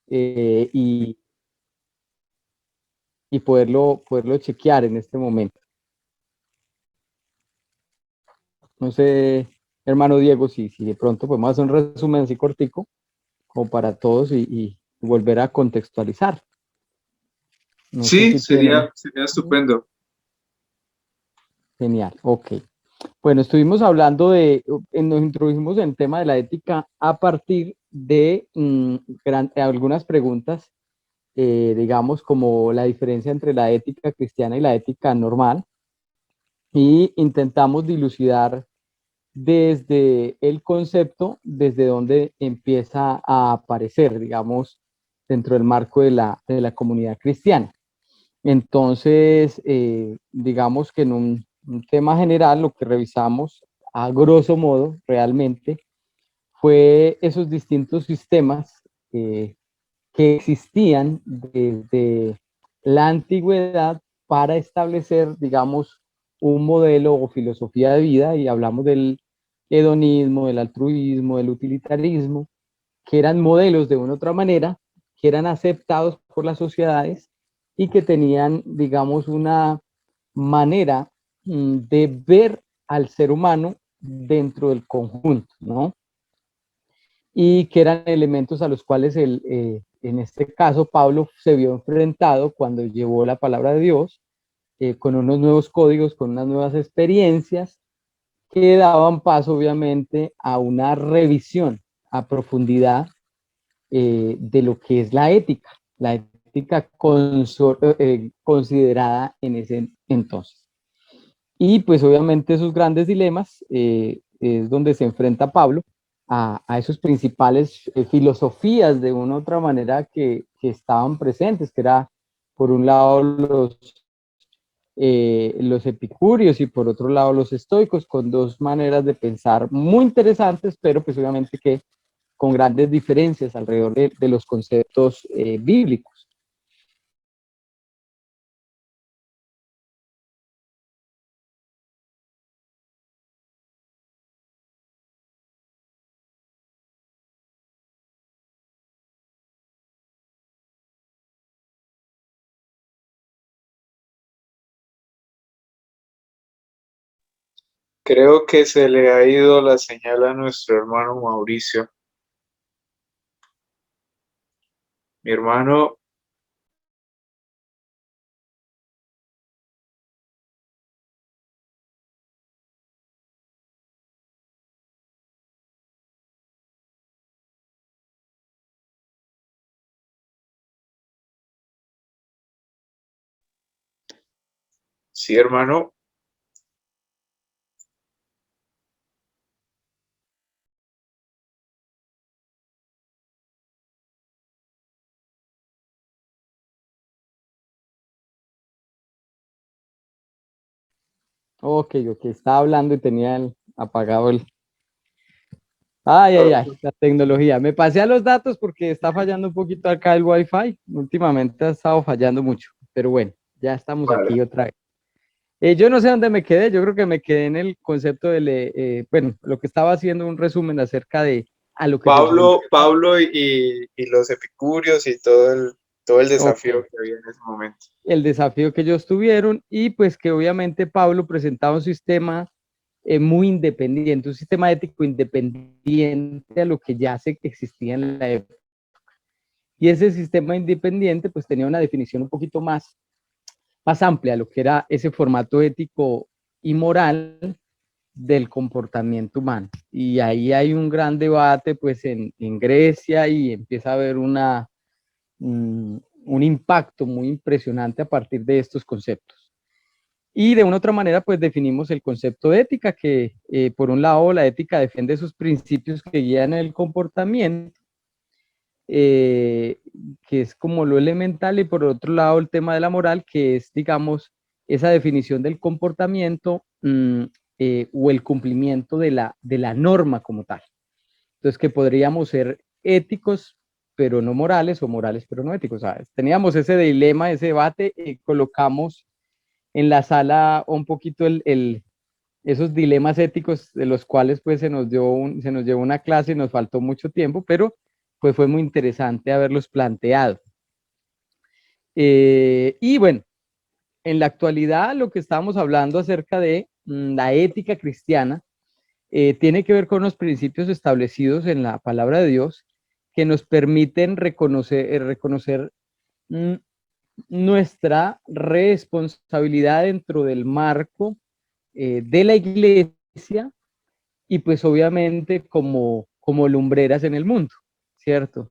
eh, y, y poderlo chequear en este momento. No sé, hermano Diego, si de pronto podemos hacer un resumen así cortico, como para todos y volver a contextualizar. No sé Sí, si tienen. sería estupendo. Genial, ok. Bueno, estuvimos hablando nos introdujimos en el tema de la ética a partir de algunas preguntas, digamos, como la diferencia entre la ética cristiana y la ética normal, y intentamos dilucidar desde el concepto, desde donde empieza a aparecer, digamos, dentro del marco de la comunidad cristiana. Entonces, digamos que en un tema general, lo que revisamos a grosso modo realmente fue esos distintos sistemas que existían desde la antigüedad para establecer, digamos, un modelo o filosofía de vida, y hablamos del hedonismo, del altruismo, del utilitarismo, que eran modelos de una u otra manera, que eran aceptados por las sociedades y que tenían, digamos, una manera de ver al ser humano dentro del conjunto, ¿no? Y que eran elementos a los cuales en este caso Pablo se vio enfrentado cuando llevó la palabra de Dios, con unos nuevos códigos, con unas nuevas experiencias que daban paso obviamente a una revisión a profundidad de lo que es la ética considerada en ese entonces. Y pues obviamente esos grandes dilemas es donde se enfrenta Pablo a esos principales filosofías de una u otra manera que estaban presentes, que era por un lado los epicúreos y por otro lado los estoicos, con dos maneras de pensar muy interesantes, pero pues obviamente que con grandes diferencias alrededor de los conceptos bíblicos. Creo que se le ha ido la señal a nuestro hermano Mauricio. Mi hermano, sí, hermano. Ok, ok, estaba hablando y tenía apagado el... Ay, ay, ay, la tecnología. Me pasé a los datos porque está fallando un poquito acá el Wi-Fi. Últimamente ha estado fallando mucho, pero bueno, ya estamos Vale. aquí otra vez. Yo no sé dónde me quedé, yo creo que me quedé en el concepto bueno, lo que estaba haciendo un resumen acerca de a lo que se Pablo, enfrentaba. Pablo y los epicúreos y todo el Ok, desafío que había en ese momento. el desafío que ellos tuvieron y pues que obviamente Pablo presentaba un sistema muy independiente, un sistema ético independiente a lo que ya se existía en la época. Y ese sistema independiente pues tenía una definición un poquito más amplia de lo que era ese formato ético y moral del comportamiento humano. Y ahí hay un gran debate pues en Grecia y empieza a haber un impacto muy impresionante a partir de estos conceptos. Y de una u otra manera, pues definimos el concepto de ética, que por un lado la ética defiende esos principios que guían el comportamiento, eh, que es como lo elemental, y por otro lado el tema de la moral, que es, digamos, esa definición del comportamiento o el cumplimiento de la norma como tal. Entonces, que podríamos ser éticos, pero no morales, o morales, pero no éticos, ¿sabes? Teníamos ese dilema, ese debate, colocamos en la sala un poquito esos dilemas éticos de los cuales pues se nos llevó una clase y nos faltó mucho tiempo, pero pues fue muy interesante haberlos planteado. Y bueno, en la actualidad lo que estamos hablando acerca de la ética cristiana tiene que ver con los principios establecidos en la palabra de Dios que nos permiten reconocer mm, nuestra responsabilidad dentro del marco de la iglesia y pues obviamente como lumbreras en el mundo, ¿cierto?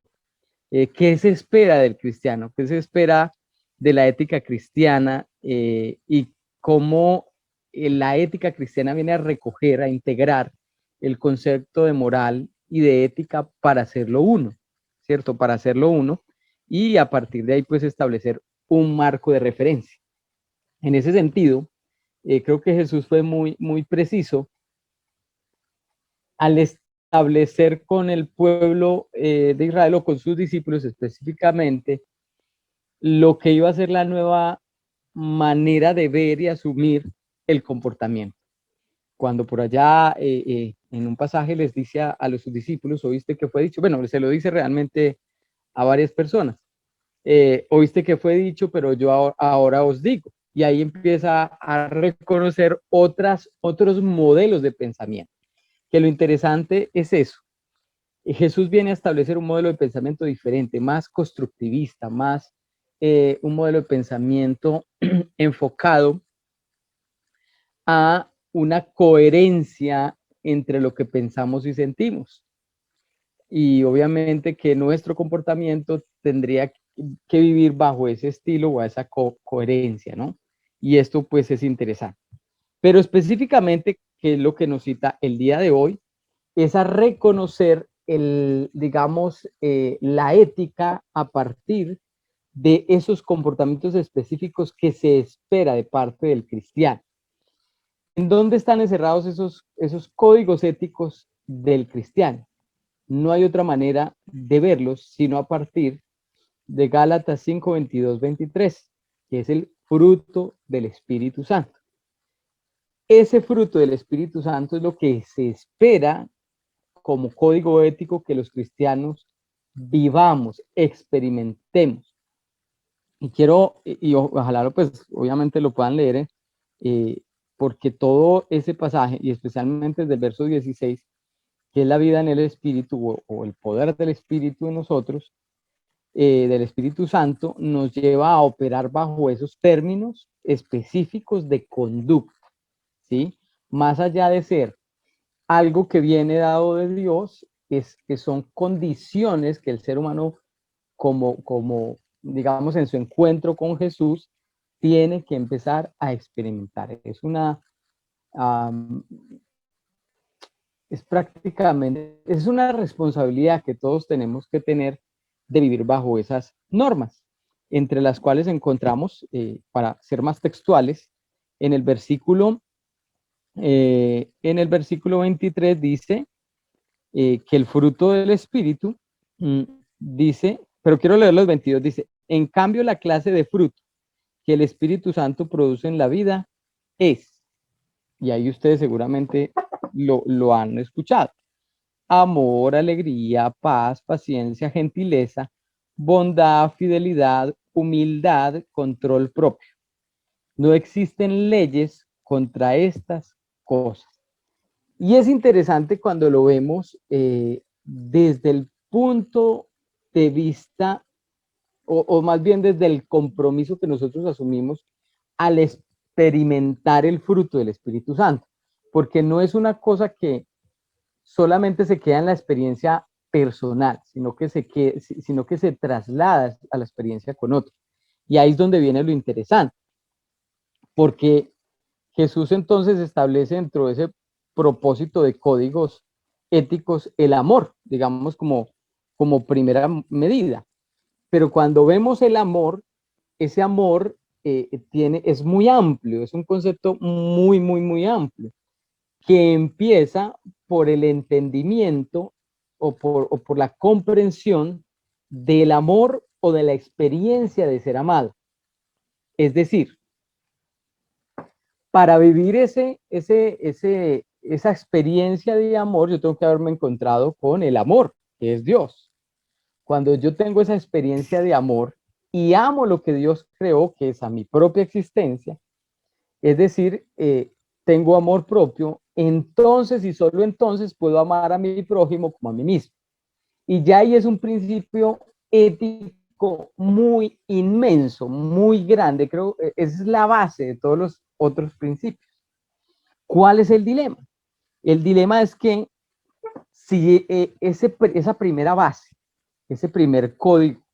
¿Qué se espera del cristiano? ¿Qué se espera de la ética cristiana? Y cómo la ética cristiana viene a recoger, a integrar el concepto de moral y de ética para hacerlo uno, ¿cierto? Para hacerlo uno y a partir de ahí pues establecer un marco de referencia. En ese sentido, creo que Jesús fue muy preciso al establecer con el pueblo de Israel o con sus discípulos específicamente lo que iba a ser la nueva manera de ver y asumir el comportamiento. Cuando por allá en un pasaje les dice a los sus discípulos, oíste que fue dicho, bueno, se lo dice realmente a varias personas, oíste que fue dicho, pero yo ahora os digo. Y ahí empieza a reconocer otros modelos de pensamiento. Que lo interesante es eso. Jesús viene a establecer un modelo de pensamiento diferente, más constructivista, más un modelo de pensamiento enfocado a una coherencia entre lo que pensamos y sentimos. Y obviamente que nuestro comportamiento tendría que vivir bajo ese estilo o a esa coherencia, ¿no? Y esto pues es interesante. Pero específicamente, ¿qué es lo que nos cita el día de hoy? Es a reconocer digamos, la ética a partir de esos comportamientos específicos que se espera de parte del cristiano. ¿En dónde están encerrados esos códigos éticos del cristiano? No hay otra manera de verlos sino a partir de Gálatas 5, 22, 23, que es el fruto del Espíritu Santo. Ese fruto del Espíritu Santo es lo que se espera como código ético que los cristianos vivamos, experimentemos. Y quiero, y ojalá pues obviamente lo puedan leer, eh, porque todo ese pasaje, y especialmente desde el verso 16, que es la vida en el Espíritu o el poder del Espíritu en nosotros, del Espíritu Santo, nos lleva a operar bajo esos términos específicos de conducta, ¿sí? Más allá de ser algo que viene dado de Dios, es que son condiciones que el ser humano, digamos, en su encuentro con Jesús, tiene que empezar a experimentar. Um, es una responsabilidad que todos tenemos que tener de vivir bajo esas normas, entre las cuales encontramos, para ser más textuales, en el versículo, en el versículo 23 dice, que el fruto del Espíritu dice, pero quiero leer los 22, dice, en cambio la clase de fruto que el Espíritu Santo produce en la vida es, y ahí ustedes seguramente lo han escuchado, amor, alegría, paz, paciencia, gentileza, bondad, fidelidad, humildad, control propio. No existen leyes contra estas cosas. Y es interesante cuando lo vemos desde el punto de vista, o más bien desde el compromiso que nosotros asumimos al experimentar el fruto del Espíritu Santo, porque no es una cosa que solamente se queda en la experiencia personal, sino que se traslada a la experiencia con otro. Y ahí es donde viene lo interesante, porque Jesús entonces establece dentro de ese propósito de códigos éticos el amor, digamos como primera medida. Pero cuando vemos el amor, ese amor es muy amplio, es un concepto muy amplio, que empieza por el entendimiento o por la comprensión del amor o de la experiencia de ser amado. Es decir, para vivir esa experiencia de amor, yo tengo que haberme encontrado con el amor, que es Dios. Cuando yo tengo esa experiencia de amor y amo lo que Dios creó, que es a mi propia existencia, es decir, tengo amor propio, entonces y solo entonces puedo amar a mi prójimo como a mí mismo. Y ya ahí es un principio ético muy inmenso, muy grande. Creo que esa es la base de todos los otros principios. ¿Cuál es el dilema? El dilema es que si esa primera base, ese primer código,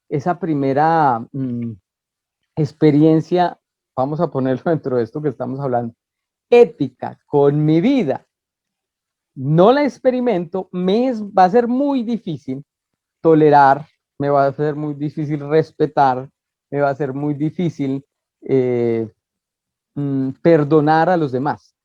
esa primera experiencia, vamos a ponerlo dentro de esto que estamos hablando, ética con mi vida, no la experimento, va a ser muy difícil tolerar, me va a ser muy difícil respetar, me va a ser muy difícil eh, perdonar a los demás.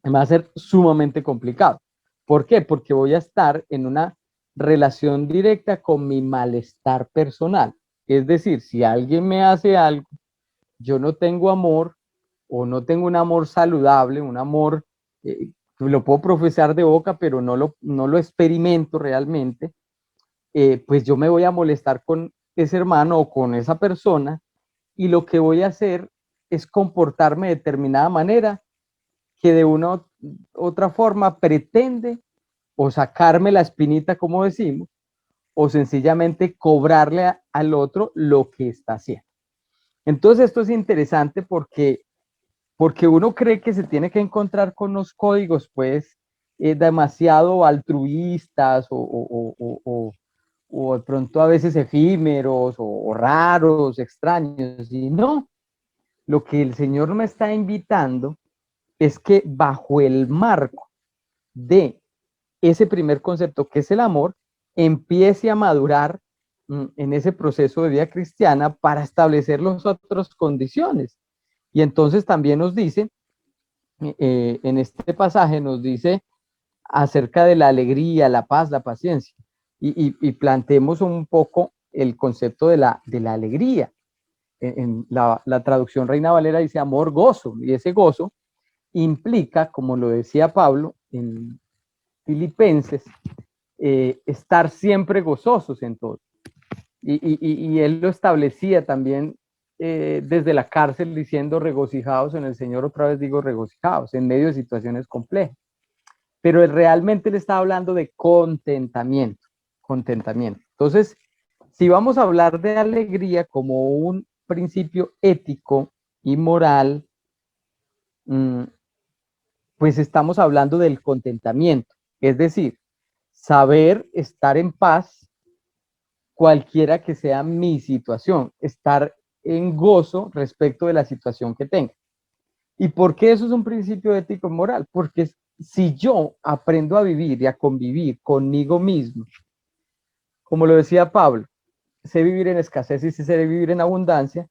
Me va a ser sumamente complicado. ¿Por qué? Porque voy a estar en una relación directa con mi malestar personal. Es decir, si alguien me hace algo, yo no tengo amor o no tengo un amor saludable, un amor lo puedo profesar de boca, pero no lo experimento realmente, pues yo me voy a molestar con ese hermano o con esa persona y lo que voy a hacer es comportarme de determinada manera que de una u otra forma pretende o sacarme la espinita, como decimos, o sencillamente cobrarle al otro lo que está haciendo. Entonces esto es interesante porque uno cree que se tiene que encontrar con los códigos, pues, demasiado altruistas o de pronto a veces efímeros o raros, extraños, y no, lo que el Señor me está invitando es que bajo el marco de ese primer concepto que es el amor, empiece a madurar en ese proceso de vida cristiana para establecer las otras condiciones. Y entonces también nos dice, en este pasaje nos dice acerca de la alegría, la paz, la paciencia. Y planteemos un poco el concepto de la alegría. En la traducción Reina Valera dice amor, gozo, y ese gozo implica, como lo decía Pablo en Filipenses, estar siempre gozosos en todo. Y él lo establecía también desde la cárcel diciendo regocijados en el Señor, otra vez digo regocijados, en medio de situaciones complejas. Pero él realmente le estaba hablando de contentamiento, contentamiento. Entonces, si vamos a hablar de alegría como un principio ético y moral, pues estamos hablando del contentamiento, es decir, saber estar en paz cualquiera que sea mi situación, estar en gozo respecto de la situación que tenga. ¿Y por qué eso es un principio ético y moral? Porque si yo aprendo a vivir y a convivir conmigo mismo, como lo decía Pablo, sé vivir en escasez y sé vivir en abundancia,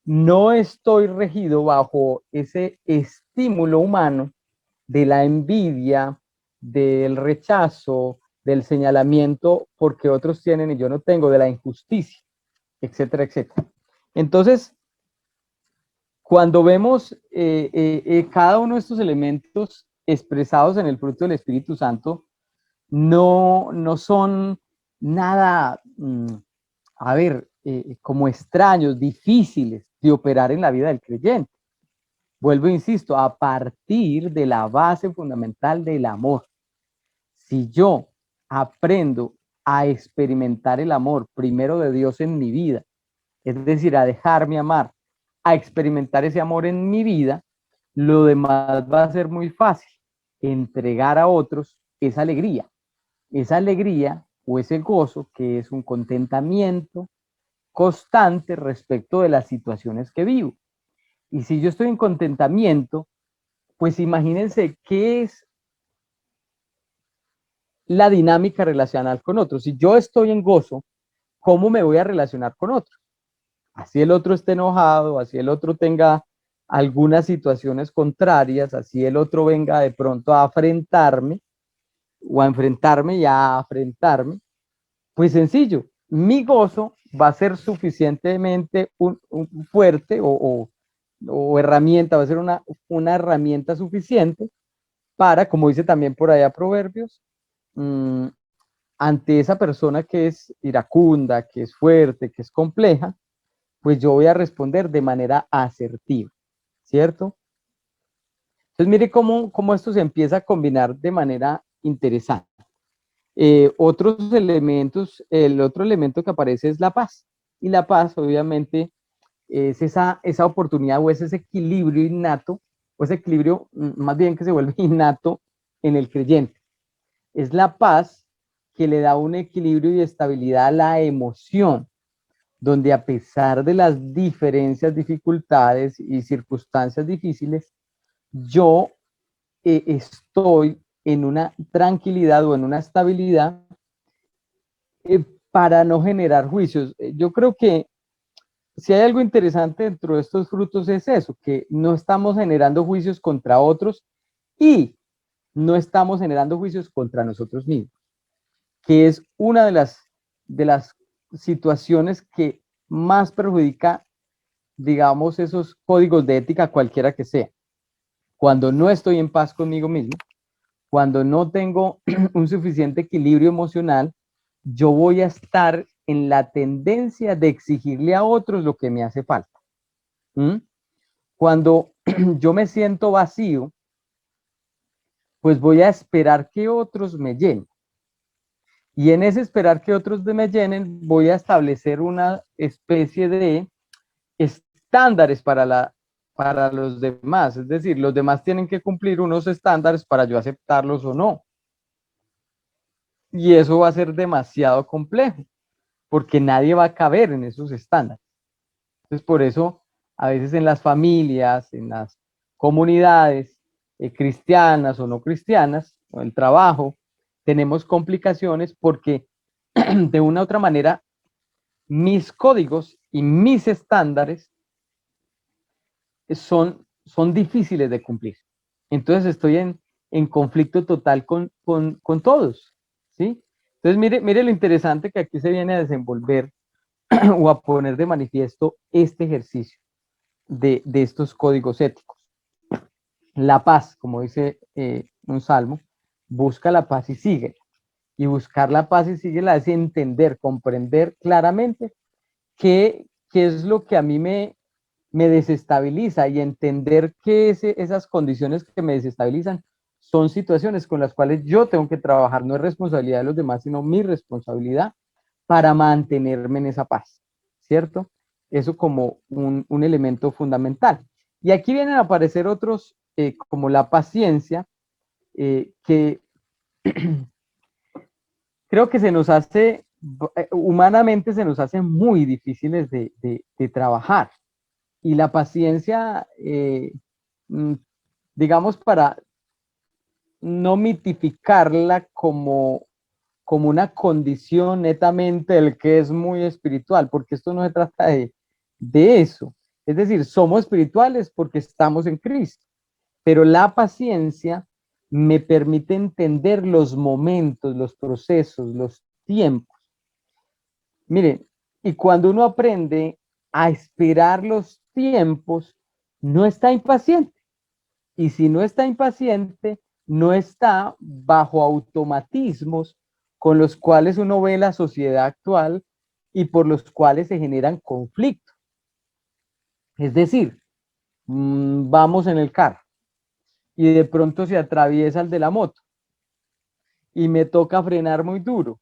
no estoy regido bajo ese estímulo humano de la envidia, del rechazo, del señalamiento porque otros tienen y yo no tengo, de la injusticia, etcétera, etcétera. Entonces, cuando vemos cada uno de estos elementos expresados en el fruto del Espíritu Santo, no son nada, a ver, como extraños, difíciles de operar en la vida del creyente. Vuelvo, insisto, a partir de la base fundamental del amor. Si yo aprendo a experimentar el amor primero de Dios en mi vida, es decir, a dejarme amar, a experimentar ese amor en mi vida, lo demás va a ser muy fácil. Entregar a otros esa alegría o ese gozo que es un contentamiento constante respecto de las situaciones que vivo. Y si yo estoy en contentamiento, pues imagínense qué es la dinámica relacional con otros. Si yo estoy en gozo, ¿cómo me voy a relacionar con otros? Así el otro esté enojado, así el otro tenga algunas situaciones contrarias, así el otro venga de pronto a afrentarme o a enfrentarme y a afrentarme, pues sencillo, mi gozo va a ser suficientemente un fuerte o herramienta, va a ser una herramienta suficiente para, como dice también por allá Proverbios, ante esa persona que es iracunda, que es fuerte, que es compleja, pues yo voy a responder de manera asertiva, ¿cierto? Entonces mire cómo esto se empieza a combinar de manera interesante. Otros elementos, el otro elemento que aparece es la paz. Y la paz, obviamente, es esa oportunidad o es ese equilibrio innato, o ese equilibrio más bien que se vuelve innato en el creyente. Es la paz que le da un equilibrio y estabilidad a la emoción, donde a pesar de las diferencias, dificultades y circunstancias difíciles, yo estoy en una tranquilidad o en una estabilidad para no generar juicios. Yo creo que si hay algo interesante dentro de estos frutos es eso, que no estamos generando juicios contra otros y no estamos generando juicios contra nosotros mismos, que es una de las situaciones que más perjudica, digamos, esos códigos de ética cualquiera que sea. Cuando no estoy en paz conmigo mismo, cuando no tengo un suficiente equilibrio emocional, yo voy a estar en la tendencia de exigirle a otros lo que me hace falta. ¿Mm? Cuando yo me siento vacío, pues voy a esperar que otros me llenen. Y en ese esperar que otros me llenen, voy a establecer una especie de estándares para los demás. Es decir, los demás tienen que cumplir unos estándares para yo aceptarlos o no. Y eso va a ser demasiado complejo, porque nadie va a caber en esos estándares. Entonces, por eso, a veces en las familias, en las comunidades cristianas o no cristianas, o el trabajo, tenemos complicaciones porque de una u otra manera mis códigos y mis estándares son difíciles de cumplir. Entonces estoy en conflicto total con todos, ¿sí? Entonces mire lo interesante que aquí se viene a desenvolver o a poner de manifiesto este ejercicio de estos códigos éticos. La paz, como dice un salmo, busca la paz y sigue. Y buscar la paz y sigue es entender, comprender claramente qué es lo que a mí me desestabiliza y entender que esas condiciones que me desestabilizan son situaciones con las cuales yo tengo que trabajar. No es responsabilidad de los demás, sino mi responsabilidad para mantenerme en esa paz, ¿cierto? Eso como un elemento fundamental. Y aquí vienen a aparecer otros, como la paciencia, que creo que se nos hace, humanamente se nos hace muy difíciles de trabajar. Y la paciencia, mm, digamos, para no mitificarla como una condición netamente del que es muy espiritual, porque esto no se trata de eso. Es decir, somos espirituales porque estamos en Cristo, pero la paciencia me permite entender los momentos, los procesos, los tiempos. Miren, y cuando uno aprende a esperar los tiempos, no está impaciente. Y si no está impaciente, no está bajo automatismos con los cuales uno ve la sociedad actual y por los cuales se generan conflictos. Es decir, vamos en el carro y de pronto se atraviesa el de la moto y me toca frenar muy duro.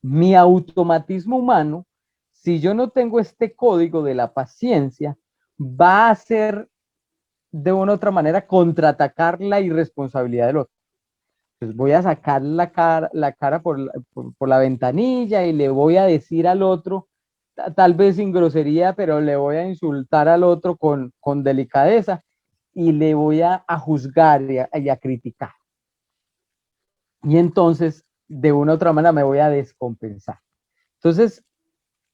Mi automatismo humano, si yo no tengo este código de la paciencia, va a ser de una u otra manera contraatacar la irresponsabilidad del otro. Pues voy a sacar la cara por la ventanilla y le voy a decir al otro, tal vez sin grosería, pero le voy a insultar al otro con delicadeza y le voy a juzgar y a criticar. Y entonces, de una u otra manera, me voy a descompensar. Entonces,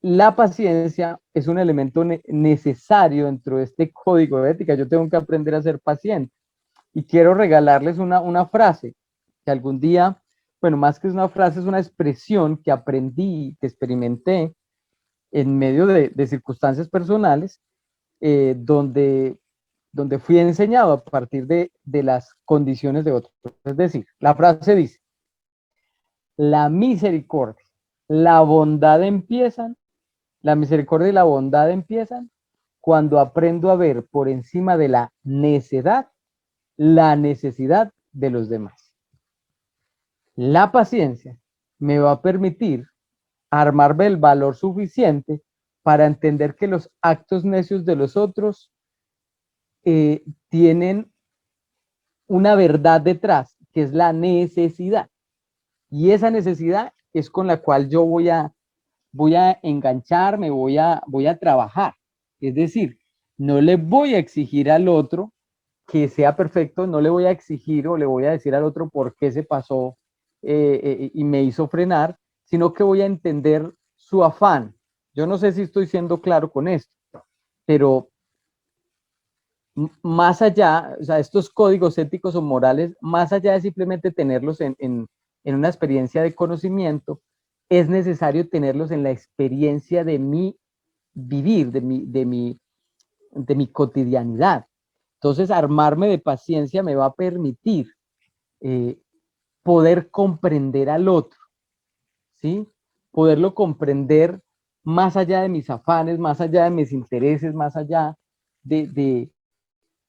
la paciencia es un elemento necesario dentro de este código de ética. Yo tengo que aprender a ser paciente. Y quiero regalarles una frase que algún día, bueno, más que una frase, es una expresión que aprendí, que experimenté en medio de circunstancias personales, donde fui enseñado a partir de las condiciones de otros. Es decir, la frase dice, la misericordia, la bondad empiezan, la misericordia y la bondad empiezan cuando aprendo a ver por encima de la necedad la necesidad de los demás. La paciencia me va a permitir armarme el valor suficiente para entender que los actos necios de los otros tienen una verdad detrás, que es la necesidad. Y esa necesidad es con la cual yo voy a engancharme, voy a trabajar. Es decir, no le voy a exigir al otro que sea perfecto, no le voy a exigir o le voy a decir al otro por qué se pasó y me hizo frenar, sino que voy a entender su afán. Yo no sé si estoy siendo claro con esto, pero más allá, o sea, estos códigos éticos o morales, más allá de simplemente tenerlos en una experiencia de conocimiento, es necesario tenerlos en la experiencia de mi vivir, de mi cotidianidad. Entonces, armarme de paciencia me va a permitir eh, poder comprender al otro, ¿sí? Poderlo comprender más allá de mis afanes, más allá de mis intereses, más allá de,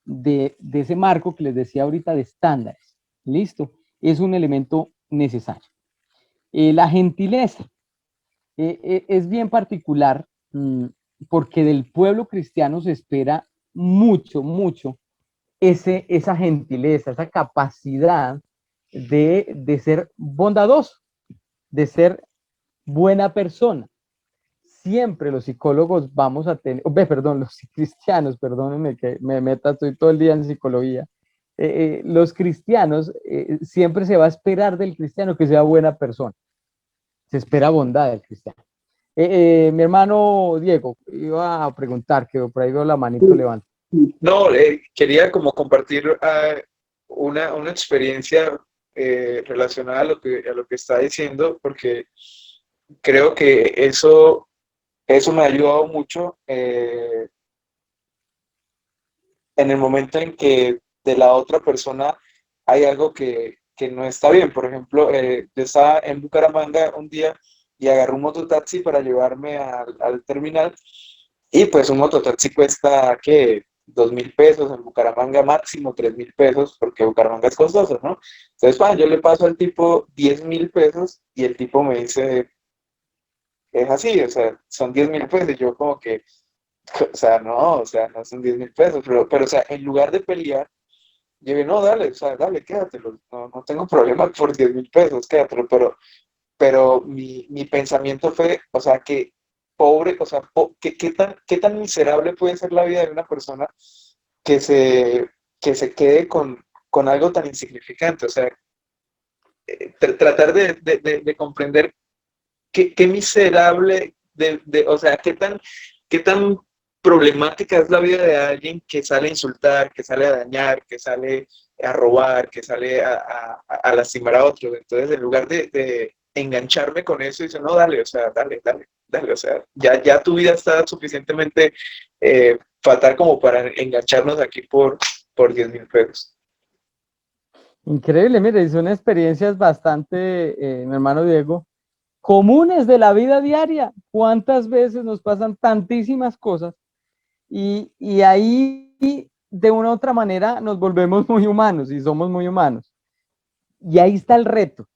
de, de ese marco que les decía ahorita de estándares. ¿Listo? Es un elemento necesario. La gentileza es bien particular porque del pueblo cristiano se espera mucho, mucho esa gentileza, esa capacidad de ser bondadoso, de ser buena persona. Siempre los psicólogos vamos a tener, perdón, los cristianos, perdónenme que me meta, estoy todo el día en psicología. Los cristianos, siempre se va a esperar del cristiano que sea buena persona. Se espera bondad del cristiano. Mi hermano Diego, iba a preguntar, que por ahí veo la manito levanta. No, quería como compartir una experiencia relacionada a lo que está diciendo, porque creo que eso me ha ayudado mucho en el momento en que de la otra persona hay algo que no está bien. Por ejemplo, yo estaba en Bucaramanga un día y agarré un mototaxi para llevarme al terminal, y pues un mototaxi cuesta, ¿qué? 2.000 pesos, en Bucaramanga máximo 3.000 pesos, porque Bucaramanga es costoso, ¿no? Entonces, yo le paso al tipo 10.000 pesos y el tipo me dice, es así, o sea, son 10.000 pesos. Y yo como que, o sea, no son 10.000 pesos, pero, o sea, en lugar de pelear, yo digo, no, dale, o sea, dale, quédatelo, no tengo problema por 10.000 pesos, quédatelo, pero mi pensamiento fue, o sea, que pobre, o sea, qué tan miserable puede ser la vida de una persona que se, que se quede con algo tan insignificante. O sea, tratar de comprender qué miserable, o sea, qué tan problemática es la vida de alguien que sale a insultar, que sale a dañar, que sale a robar, que sale a lastimar a otros. Entonces, en lugar de engancharme con eso, dice, no, dale, o sea, dale, o sea, ya tu vida está suficientemente fatal como para engancharnos aquí por 10.000 pesos. Increíble, mire, son experiencias bastante, mi hermano Diego, comunes de la vida diaria. ¿Cuántas veces nos pasan tantísimas cosas? Y ahí, de una u otra manera, nos volvemos muy humanos y somos muy humanos. Y ahí está el reto,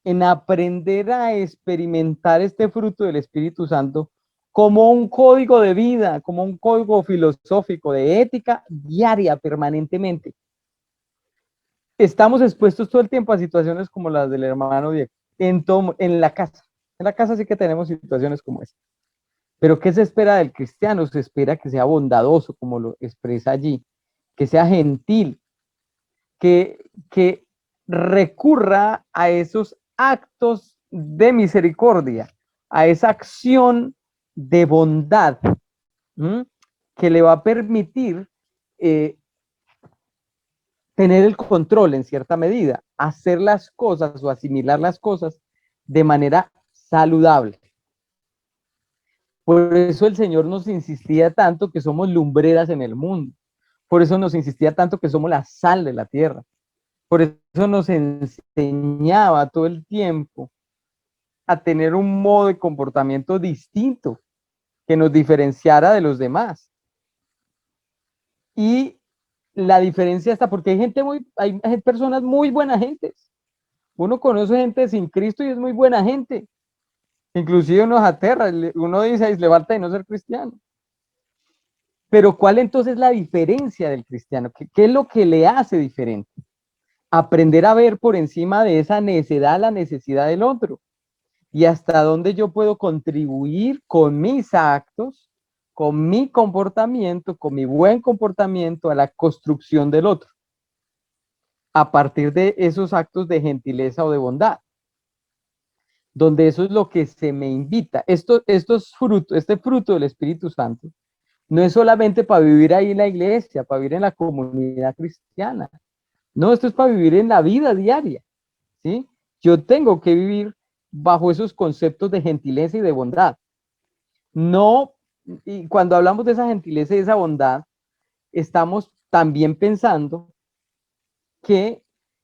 en aprender a experimentar este fruto del Espíritu Santo como un código de vida, como un código filosófico de ética diaria, permanentemente. Estamos expuestos todo el tiempo a situaciones como las del hermano Diego, en la casa. En la casa sí que tenemos situaciones como esta. Pero ¿qué se espera del cristiano? Se espera que sea bondadoso, como lo expresa allí, que sea gentil, que recurra a esos actos de misericordia, a esa acción de bondad, ¿m? Que le va a permitir eh, tener el control en cierta medida, hacer las cosas o asimilar las cosas de manera saludable. Por eso el Señor nos insistía tanto que somos lumbreras en el mundo. Por eso nos insistía tanto que somos la sal de la tierra. Por eso nos enseñaba todo el tiempo a tener un modo de comportamiento distinto que nos diferenciara de los demás. Y la diferencia está porque hay personas muy buenas gentes. Uno conoce gente sin Cristo y es muy buena gente. Inclusive uno se aterra, uno dice, "Ay, levanta de no ser cristiano". Pero ¿cuál entonces es la diferencia del cristiano? ¿Qué es lo que le hace diferente? Aprender a ver por encima de esa necedad la necesidad del otro y hasta dónde yo puedo contribuir con mis actos, con mi comportamiento, con mi buen comportamiento a la construcción del otro, a partir de esos actos de gentileza o de bondad, donde eso es lo que se me invita. Este fruto del Espíritu Santo no es solamente para vivir ahí en la iglesia, para vivir en la comunidad cristiana. No, esto es para vivir en la vida diaria, ¿sí? Yo tengo que vivir bajo esos conceptos de gentileza y de bondad. No, y cuando hablamos de esa gentileza y esa bondad, estamos también pensando que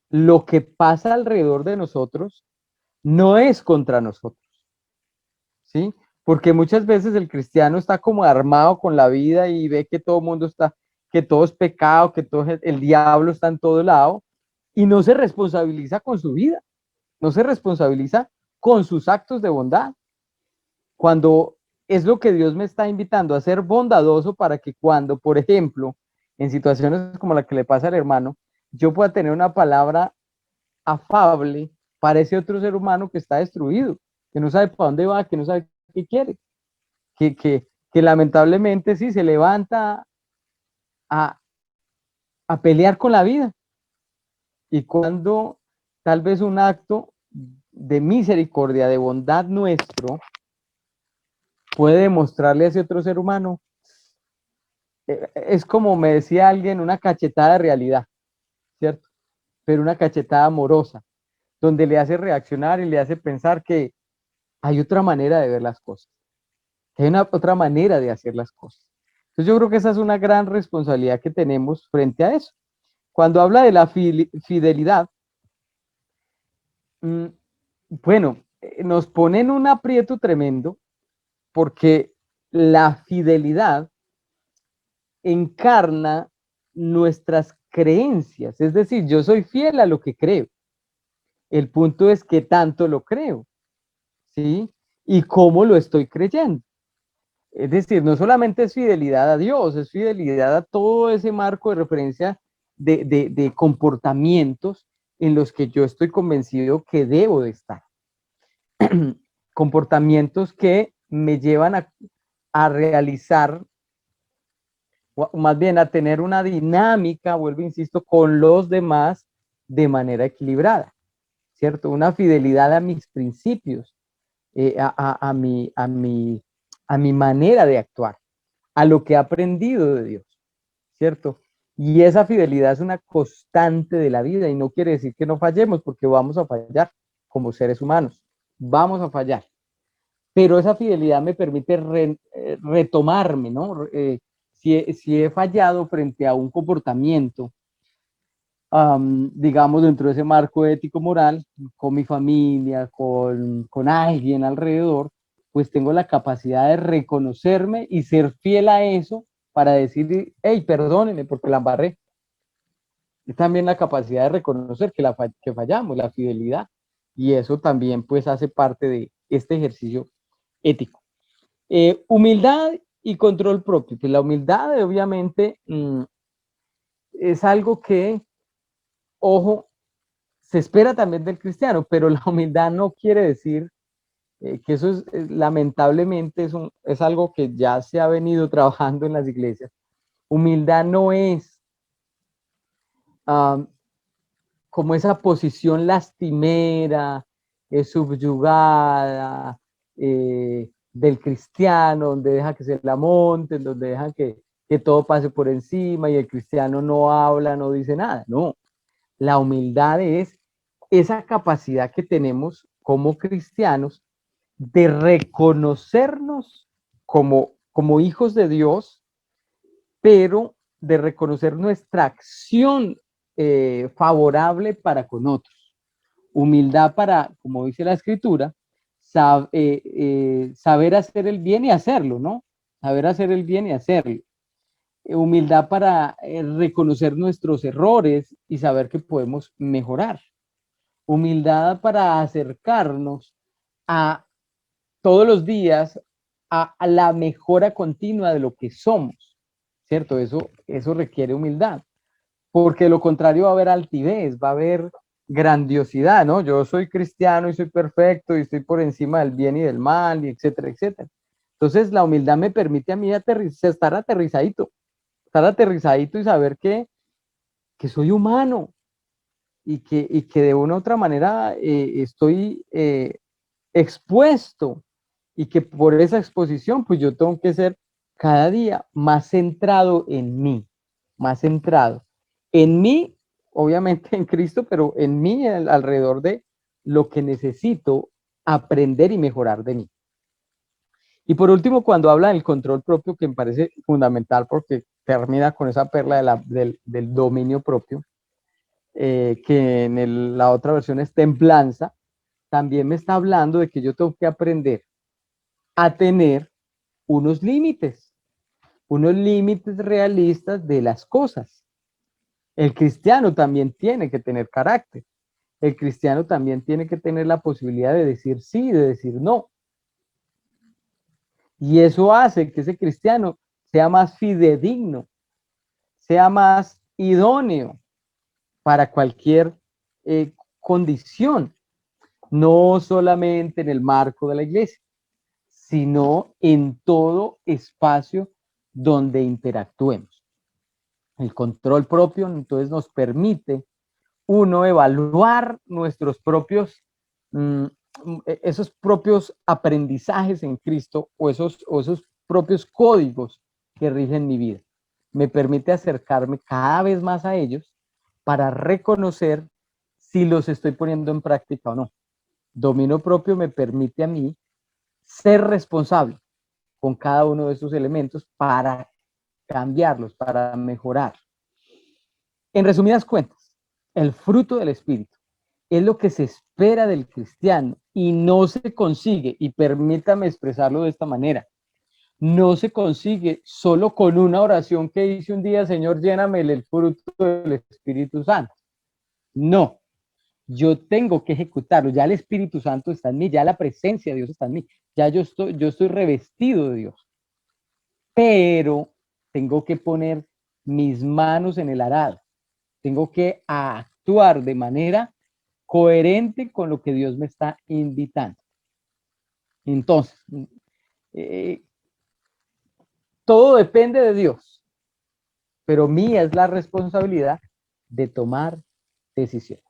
lo que pasa alrededor de nosotros no es contra nosotros, ¿sí? Porque muchas veces el cristiano está como armado con la vida y ve que todo el mundo está, que todo es pecado, que todo el diablo está en todo lado y no se responsabiliza con su vida, no se responsabiliza con sus actos de bondad. Cuando es lo que Dios me está invitando a ser bondadoso para que cuando, por ejemplo, en situaciones como la que le pasa al hermano, yo pueda tener una palabra afable para ese otro ser humano que está destruido, que no sabe para dónde va, que no sabe qué quiere, que lamentablemente sí se levanta a, a pelear con la vida. Y cuando tal vez un acto de misericordia, de bondad nuestro, puede demostrarle a ese otro ser humano, es como me decía alguien, una cachetada de realidad, ¿cierto? Pero una cachetada amorosa, donde le hace reaccionar y le hace pensar que hay otra manera de ver las cosas, que hay una otra manera de hacer las cosas. Entonces yo creo que esa es una gran responsabilidad que tenemos frente a eso. Cuando habla de la fidelidad, mm, bueno, nos pone en un aprieto tremendo porque la fidelidad encarna nuestras creencias, es decir, yo soy fiel a lo que creo. El punto es que tanto lo creo, ¿sí? Y cómo lo estoy creyendo. Es decir, no solamente es fidelidad a Dios, es fidelidad a todo ese marco de referencia de comportamientos en los que yo estoy convencido que debo de estar. Comportamientos que me llevan a realizar, o más bien a tener una dinámica, vuelvo, insisto, con los demás de manera equilibrada, ¿cierto? Una fidelidad a mis principios, a mi manera de actuar, a lo que he aprendido de Dios, ¿cierto? Y esa fidelidad es una constante de la vida y no quiere decir que no fallemos porque vamos a fallar como seres humanos, vamos a fallar, pero esa fidelidad me permite retomarme, ¿no? Si he fallado frente a un comportamiento, digamos, dentro de ese marco ético-moral, con mi familia, con alguien alrededor, pues tengo la capacidad de reconocerme y ser fiel a eso para decir, hey, perdónenme porque la embarré. Y también la capacidad de reconocer que fallamos, la fidelidad. Y eso también pues hace parte de este ejercicio ético. Humildad y control propio. Pues la humildad obviamente es algo que, ojo, se espera también del cristiano, pero la humildad no quiere decir que eso lamentablemente es algo que ya se ha venido trabajando en las iglesias. Humildad no es um, como esa posición lastimera, subyugada del cristiano, donde deja que se la monten, donde deja que todo pase por encima y el cristiano no habla, no dice nada. No, la humildad es esa capacidad que tenemos como cristianos de reconocernos como hijos de Dios, pero de reconocer nuestra acción favorable para con otros. Humildad para, como dice la escritura, saber hacer el bien y hacerlo, ¿no? Saber hacer el bien y hacerlo. Humildad para reconocer nuestros errores y saber que podemos mejorar. Humildad para acercarnos a todos los días a la mejora continua de lo que somos, ¿cierto? Eso requiere humildad, porque de lo contrario va a haber altivez, va a haber grandiosidad, ¿no? Yo soy cristiano y soy perfecto y estoy por encima del bien y del mal, y etcétera, etcétera. Entonces, la humildad me permite a mí estar aterrizadito y saber que soy humano y que de una u otra manera estoy expuesto y que por esa exposición, pues yo tengo que ser cada día más centrado en mí, más centrado en mí, obviamente en Cristo, pero en mí alrededor de lo que necesito aprender y mejorar de mí. Y por último, cuando habla del control propio, que me parece fundamental porque termina con esa perla del dominio propio, que en la otra versión es templanza, también me está hablando de que yo tengo que aprender a tener unos límites realistas de las cosas. El cristiano también tiene que tener carácter. El cristiano también tiene que tener la posibilidad de decir sí, de decir no. Y eso hace que ese cristiano sea más fidedigno, sea más idóneo para cualquier condición, no solamente en el marco de la iglesia, sino en todo espacio donde interactuemos. El control propio entonces nos permite uno evaluar nuestros propios, esos propios aprendizajes en Cristo o esos propios códigos que rigen mi vida. Me permite acercarme cada vez más a ellos para reconocer si los estoy poniendo en práctica o no. Dominio propio me permite a mí ser responsable con cada uno de esos elementos para cambiarlos, para mejorar. En resumidas cuentas, el fruto del Espíritu es lo que se espera del cristiano y no se consigue, y permítame expresarlo de esta manera, no se consigue solo con una oración que hice un día, Señor, lléname el fruto del Espíritu Santo. No, yo tengo que ejecutarlo, ya el Espíritu Santo está en mí, ya la presencia de Dios está en mí, ya yo estoy revestido de Dios, pero tengo que poner mis manos en el arado, tengo que actuar de manera coherente con lo que Dios me está invitando. Entonces, eh, todo depende de Dios, pero mía es la responsabilidad de tomar decisiones.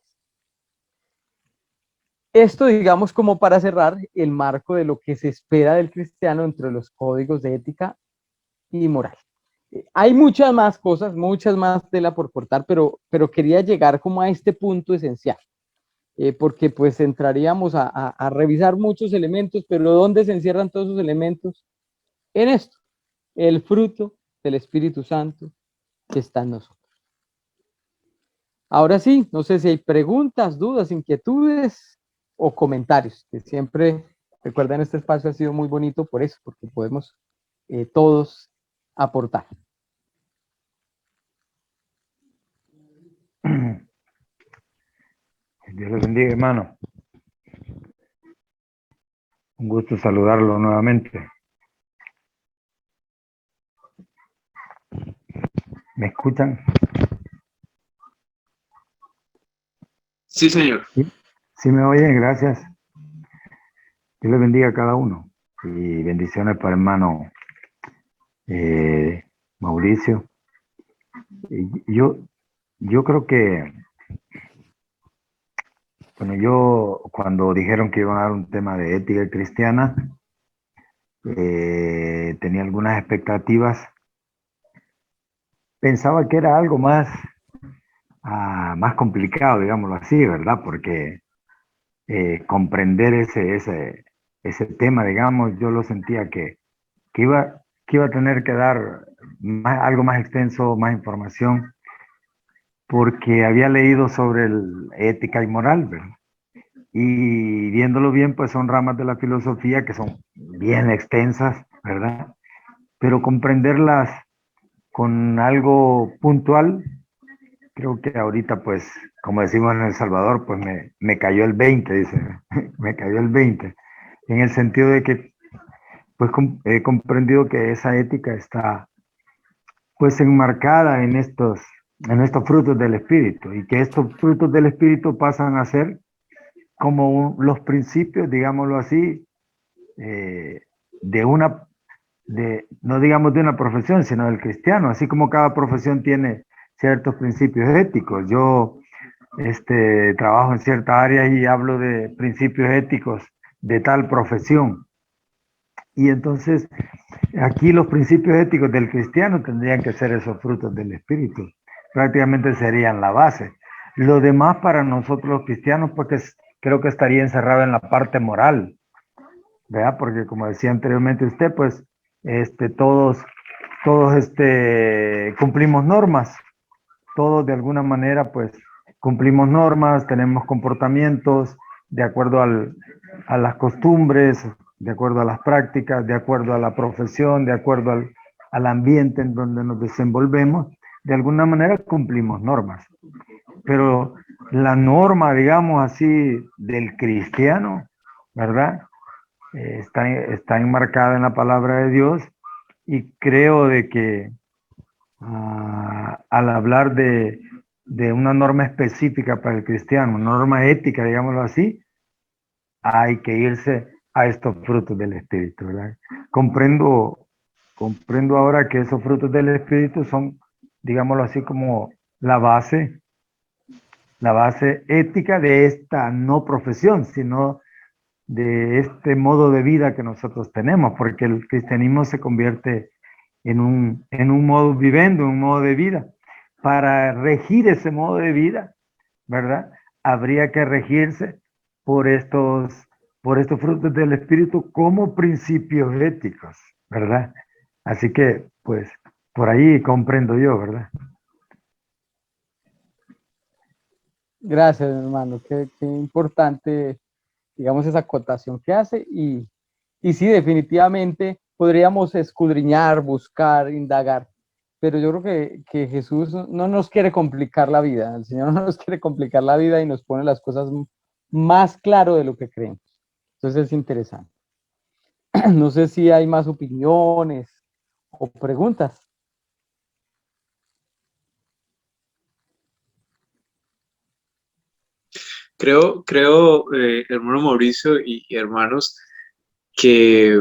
Esto, digamos, como para cerrar el marco de lo que se espera del cristiano entre los códigos de ética y moral. Hay muchas más cosas, muchas más tela por cortar, pero quería llegar como a este punto esencial, porque pues entraríamos a revisar muchos elementos, pero ¿dónde se encierran todos esos elementos? En esto, el fruto del Espíritu Santo que está en nosotros. Ahora sí, no sé si hay preguntas, dudas, inquietudes o comentarios, que siempre, recuerden, este espacio ha sido muy bonito por eso, porque podemos todos aportar. Dios les bendiga, hermano. Un gusto saludarlo nuevamente. ¿Me escuchan? Sí, señor. Sí me oyen, gracias. Dios les bendiga a cada uno. Y bendiciones para hermano Mauricio. Yo creo que, bueno, yo cuando dijeron que iban a dar un tema de ética cristiana, tenía algunas expectativas. Pensaba que era algo más complicado, digámoslo así, ¿verdad? Porque comprender ese tema, digamos, yo lo sentía que iba a tener que dar algo más extenso, más información, porque había leído sobre ética y moral, ¿verdad? y viéndolo bien, pues son ramas de la filosofía que son bien extensas, ¿verdad? Pero comprenderlas con algo puntual, creo que ahorita, pues, como decimos en El Salvador, pues me cayó el 20, dice, me cayó el 20, en el sentido de que, pues, he comprendido que esa ética está, pues, enmarcada en estos frutos del Espíritu, y que estos frutos del Espíritu pasan a ser como los principios, digámoslo así, eh, de una, no digamos de una profesión, sino del cristiano, así como cada profesión tiene ciertos principios éticos. Yo trabajo en cierta área y hablo de principios éticos de tal profesión. Y entonces aquí los principios éticos del cristiano tendrían que ser esos frutos del Espíritu. Prácticamente serían la base. Lo demás para nosotros los cristianos, pues creo que estaría encerrado en la parte moral, ¿verdad? Porque como decía anteriormente usted, pues todos, cumplimos normas, todos de alguna manera pues cumplimos normas, tenemos comportamientos de acuerdo a las costumbres, de acuerdo a las prácticas, de acuerdo a la profesión, de acuerdo al ambiente en donde nos desenvolvemos, de alguna manera cumplimos normas. Pero la norma, digamos así, del cristiano, ¿verdad? Está enmarcada en la palabra de Dios, y creo de que al hablar de una norma específica para el cristiano, una norma ética, digámoslo así, hay que irse a estos frutos del Espíritu, ¿verdad? Comprendo ahora que esos frutos del Espíritu son, digámoslo así, como la base ética de esta no profesión, sino de este modo de vida que nosotros tenemos, porque el cristianismo se convierte en un modo viviendo, un modo de vida. Para regir ese modo de vida, ¿verdad? Habría que regirse por por estos frutos del Espíritu como principios éticos, ¿verdad? Así que, pues, por ahí comprendo yo, ¿verdad? Gracias, hermano. Qué importante, digamos, esa acotación que hace. Y sí, definitivamente podríamos escudriñar, buscar, indagar. Pero yo creo que Jesús no nos quiere complicar la vida. El Señor no nos quiere complicar la vida y nos pone las cosas más claro de lo que creemos. Entonces es interesante. No sé si hay más opiniones o preguntas. Hermano Mauricio y hermanos, que,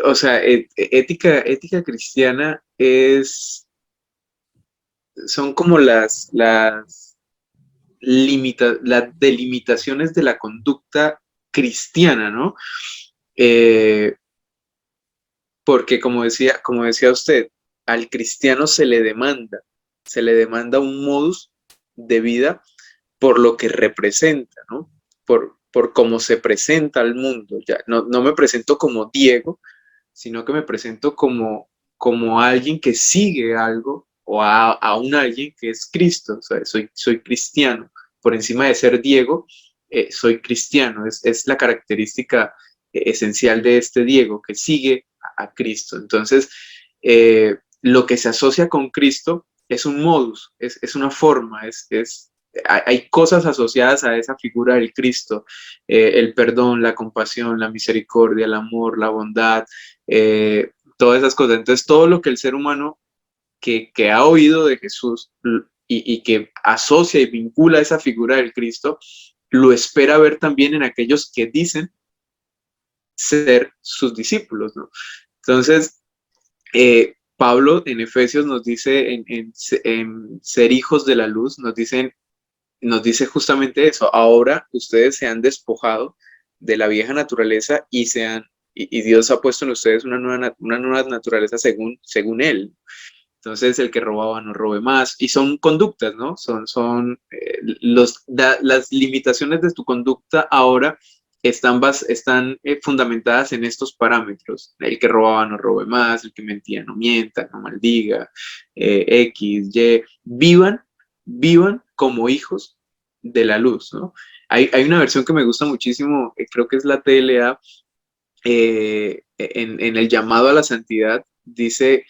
o sea, ética cristiana son como las delimitaciones de la conducta cristiana, ¿no? Eh, Porque como decía usted, al cristiano se le demanda un modus de vida por lo que representa, ¿no? Por cómo se presenta al mundo. Ya, no me presento como Diego, sino que me presento como alguien que sigue algo o a un alguien que es Cristo. O sea, soy cristiano. Por encima de ser Diego, soy cristiano. Es la característica esencial de este Diego, que sigue a Cristo. Entonces, lo que se asocia con Cristo es un modus, es una forma, hay cosas asociadas a esa figura del Cristo, el perdón, la compasión, la misericordia, el amor, la bondad, todas esas cosas. Entonces, todo lo que el ser humano que ha oído de Jesús y que asocia y vincula esa figura del Cristo, lo espera ver también en aquellos que dicen ser sus discípulos, ¿no? Entonces, Pablo en Efesios nos dice en ser hijos de la luz, nos dice justamente eso. Ahora ustedes se han despojado de la vieja naturaleza y Dios ha puesto en ustedes una nueva naturaleza según Él. Entonces, el que robaba no robe más. Y son conductas, ¿no? Son las limitaciones de tu conducta ahora están fundamentadas en estos parámetros. El que robaba no robe más, el que mentía no mienta, no maldiga, X, Y. Vivan como hijos de la luz, ¿no? Hay una versión que me gusta muchísimo, creo que es la TLA, en el llamado a la santidad, dice,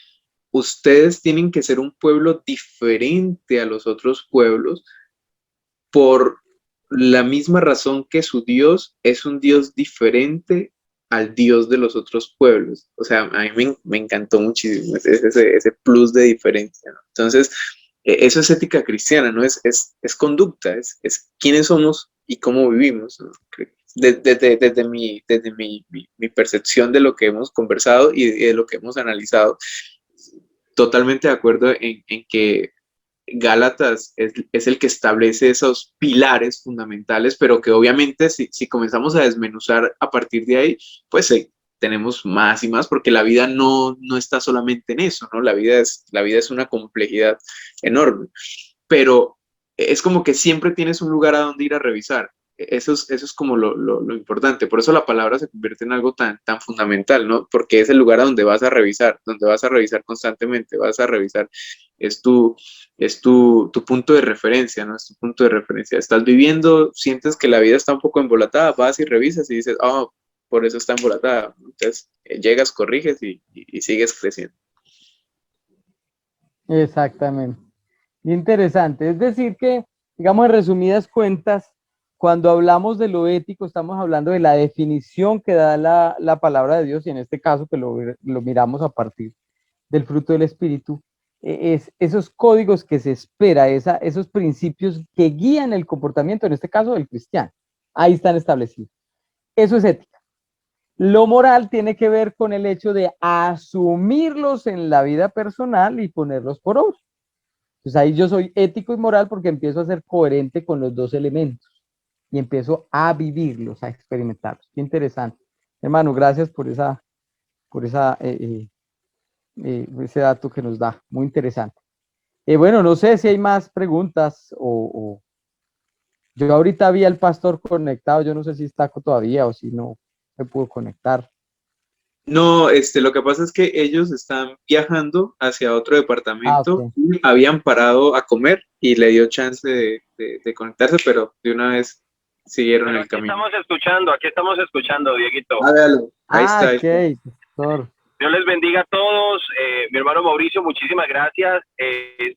ustedes tienen que ser un pueblo diferente a los otros pueblos por la misma razón que su Dios es un Dios diferente al Dios de los otros pueblos. O sea, a mí me encantó muchísimo ese plus de diferencia, ¿no? Entonces, eso es ética cristiana, ¿no? Es conducta, es quiénes somos y cómo vivimos, ¿no? Desde mi percepción de lo que hemos conversado y de lo que hemos analizado, totalmente de acuerdo en que Gálatas es el que establece esos pilares fundamentales, pero que obviamente si comenzamos a desmenuzar a partir de ahí, pues tenemos más y más, porque la vida no está solamente en eso, ¿no? La vida es una complejidad enorme, pero es como que siempre tienes un lugar a donde ir a revisar. Eso es como lo importante. Por eso la palabra se convierte en algo tan fundamental, ¿no? Porque es el lugar a donde vas a revisar constantemente, vas a revisar, es tu punto de referencia, ¿no? Es tu punto de referencia. Estás viviendo, sientes que la vida está un poco embolatada, vas y revisas y dices, oh, por eso está embolatada. Entonces, llegas, corriges y sigues creciendo. Exactamente. Interesante. Es decir que, digamos, en resumidas cuentas, cuando hablamos de lo ético, estamos hablando de la definición que da la palabra de Dios, y en este caso que lo miramos a partir del fruto del Espíritu, es esos códigos que se espera, esos principios que guían el comportamiento, en este caso del cristiano. Ahí están establecidos. Eso es ética. Lo moral tiene que ver con el hecho de asumirlos en la vida personal y ponerlos por obra. Entonces ahí yo soy ético y moral porque empiezo a ser coherente con los dos elementos y empiezo a vivirlos, a experimentarlos. Qué interesante. Hermano, gracias por ese dato que nos da. Muy interesante. Bueno, no sé si hay más preguntas o yo ahorita vi al pastor conectado, yo no sé si está todavía o si no se pudo conectar. No, lo que pasa es que ellos están viajando hacia otro departamento, Ok. habían parado a comer y le dio chance de conectarse, pero de una vez siguieron Pero el camino. aquí estamos escuchando, Dieguito. Véalo, ahí está. Ok, pastor. Dios les bendiga a todos. Mi hermano Mauricio, muchísimas gracias.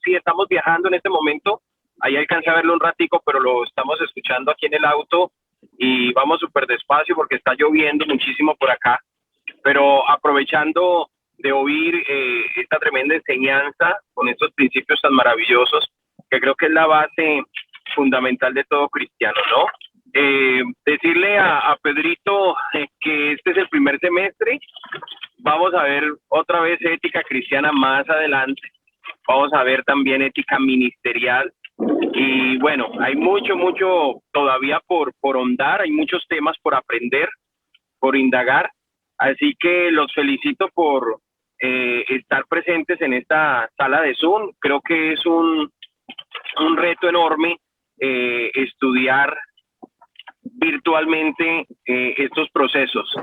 Sí, estamos viajando en este momento. Ahí alcancé a verlo un ratico, pero lo estamos escuchando aquí en el auto y vamos súper despacio porque está lloviendo muchísimo por acá. Pero aprovechando de oír esta tremenda enseñanza con estos principios tan maravillosos, que creo que es la base fundamental de todo cristiano, ¿no? Decirle a Pedrito que este es el primer semestre. Vamos a ver otra vez ética cristiana más adelante. Vamos a ver también ética ministerial. Y bueno, hay mucho todavía por ahondar. Hay muchos temas por aprender, por indagar. Así que los felicito por estar presentes en esta sala de Zoom. Creo que es un reto enorme estudiar virtualmente estos procesos.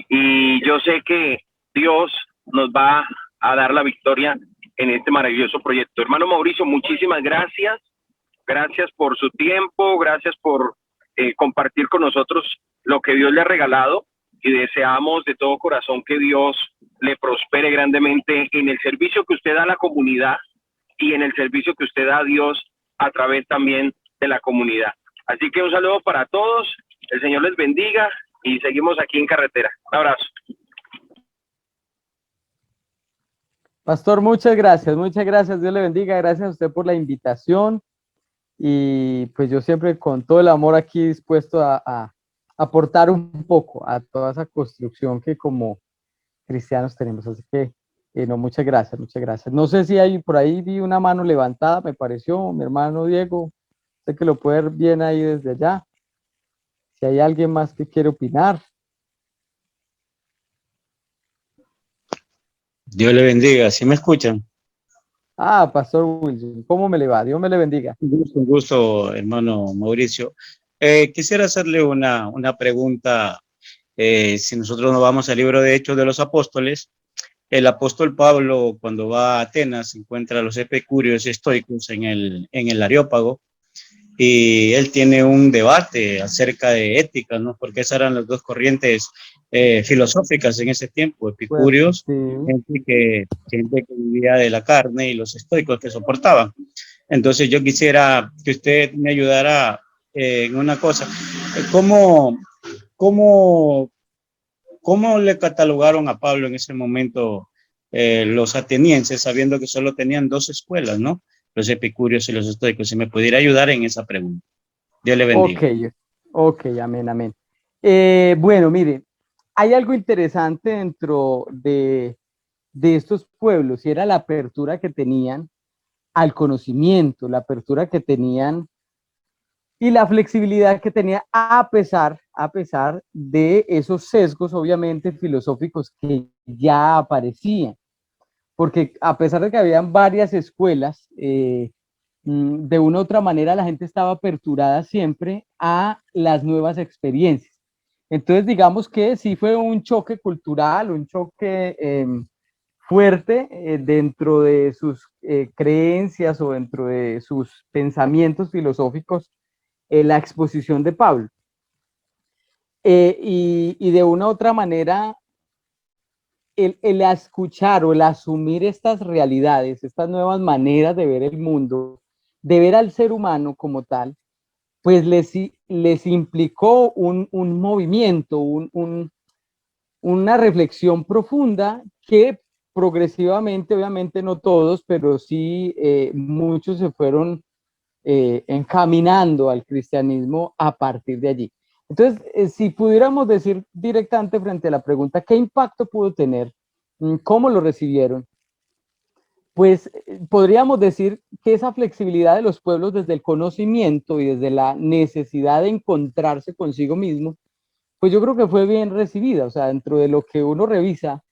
Y yo sé que Dios nos va a dar la victoria en este maravilloso proyecto. Hermano Mauricio, muchísimas gracias. Gracias por su tiempo, gracias por compartir con nosotros lo que Dios le ha regalado y deseamos de todo corazón que Dios le prospere grandemente en el servicio que usted da a la comunidad y en el servicio que usted da a Dios a través también de la comunidad. Así que un saludo para todos, el Señor les bendiga y seguimos aquí en carretera. Un abrazo. Pastor, muchas gracias, Dios le bendiga, gracias a usted por la invitación y pues yo siempre con todo el amor aquí dispuesto a aportar un poco a toda esa construcción que como cristianos tenemos, así que no, muchas gracias, muchas gracias. No sé si hay por ahí, vi una mano levantada, me pareció, mi hermano Diego, sé que lo puede ver bien ahí desde allá, si hay alguien más que quiere opinar. Dios le bendiga, ¿sí me escuchan? Ah, Pastor Wilson, ¿cómo me le va? Dios me le bendiga. Un gusto, hermano Mauricio. Quisiera hacerle una pregunta. Si nosotros nos vamos al libro de Hechos de los Apóstoles, el apóstol Pablo, cuando va a Atenas, encuentra a los epicúreos y estoicos en el Areópago y él tiene un debate acerca de ética, ¿no? Porque esas eran las dos corrientes filosóficas en ese tiempo, Pues, epicúreos, sí. gente que vivía de la carne, y los estoicos que soportaban. Entonces yo quisiera que usted me ayudara en una cosa. ¿Cómo, cómo, ¿Cómo le catalogaron a Pablo en ese momento los atenienses, sabiendo que solo tenían dos escuelas, ¿no? Los epicúreos y los estoicos? Si me pudiera ayudar en esa pregunta. Dios le bendiga. Ok, ok, amén, amén. Bueno, mire, hay algo interesante dentro de estos pueblos y era la apertura que tenían al conocimiento, la apertura que tenían y la flexibilidad que tenía a pesar de esos sesgos, obviamente, filosóficos que ya aparecían. Porque a pesar de que habían varias escuelas, de una u otra manera la gente estaba aperturada siempre a las nuevas experiencias. Entonces, digamos que sí fue un choque cultural, un choque fuerte dentro de sus creencias o dentro de sus pensamientos filosóficos, la exposición de Pablo. Y de una u otra manera, el escuchar o el asumir estas realidades, estas nuevas maneras de ver el mundo, de ver al ser humano como tal, pues les implicó un movimiento, una reflexión profunda que progresivamente, obviamente no todos, pero sí muchos se fueron encaminando al cristianismo a partir de allí. Entonces, si pudiéramos decir directamente frente a la pregunta, ¿qué impacto pudo tener? ¿Cómo lo recibieron? Pues podríamos decir que esa flexibilidad de los pueblos desde el conocimiento y desde la necesidad de encontrarse consigo mismo, pues yo creo que fue bien recibida. O sea, dentro de lo que uno revisa,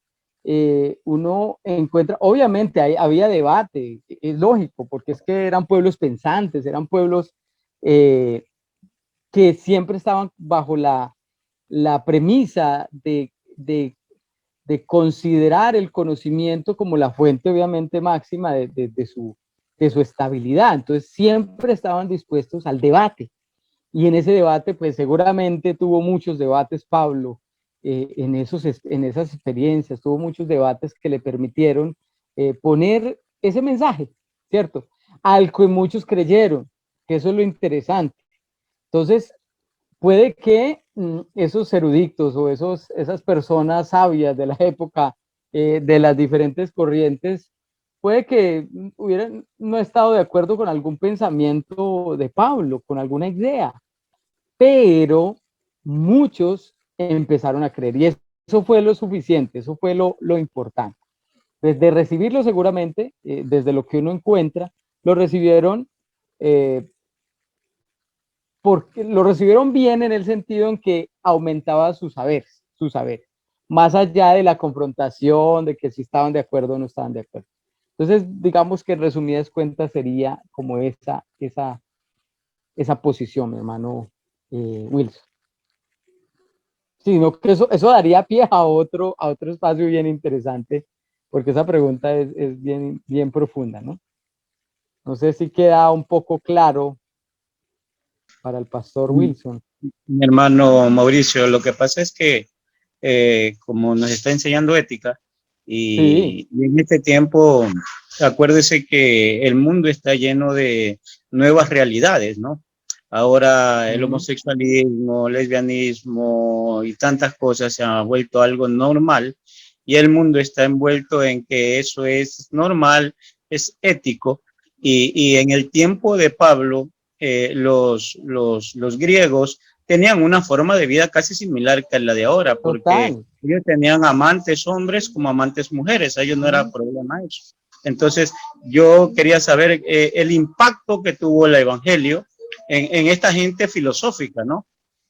uno encuentra, obviamente había debate, es lógico, porque es que eran pueblos pensantes, eran pueblos eh, que siempre estaban bajo la premisa de considerar el conocimiento como la fuente obviamente máxima de su estabilidad. Entonces siempre estaban dispuestos al debate. Y en ese debate, pues seguramente tuvo muchos debates Pablo en esas experiencias, tuvo muchos debates que le permitieron poner ese mensaje, ¿cierto? Al que muchos creyeron, que eso es lo interesante. Entonces, puede que esos eruditos o esas personas sabias de la época, de las diferentes corrientes, puede que hubieran no estado de acuerdo con algún pensamiento de Pablo, con alguna idea, pero muchos empezaron a creer y eso fue lo suficiente, eso fue lo importante. Desde recibirlo seguramente, desde lo que uno encuentra, lo recibieron porque lo recibieron bien en el sentido en que aumentaba su saber, más allá de la confrontación, de que si estaban de acuerdo o no estaban de acuerdo. Entonces, digamos que en resumidas cuentas sería como esa posición, mi hermano Wilson. Sí, no, que eso daría pie a otro espacio bien interesante, porque esa pregunta es bien, bien profunda, ¿no? No sé si queda un poco claro para el pastor Wilson. Mi hermano Mauricio, lo que pasa es que como nos está enseñando ética Sí. y en este tiempo, acuérdese que el mundo está lleno de nuevas realidades, ¿no? Ahora el homosexualismo, lesbianismo y tantas cosas se han vuelto algo normal y el mundo está envuelto en que eso es normal, es ético y en el tiempo de Pablo los griegos tenían una forma de vida casi similar que la de ahora, porque Total. ellos tenían amantes hombres como amantes mujeres, a ellos no era problema eso. Entonces, yo quería saber el impacto que tuvo el evangelio en esta gente filosófica, ¿no?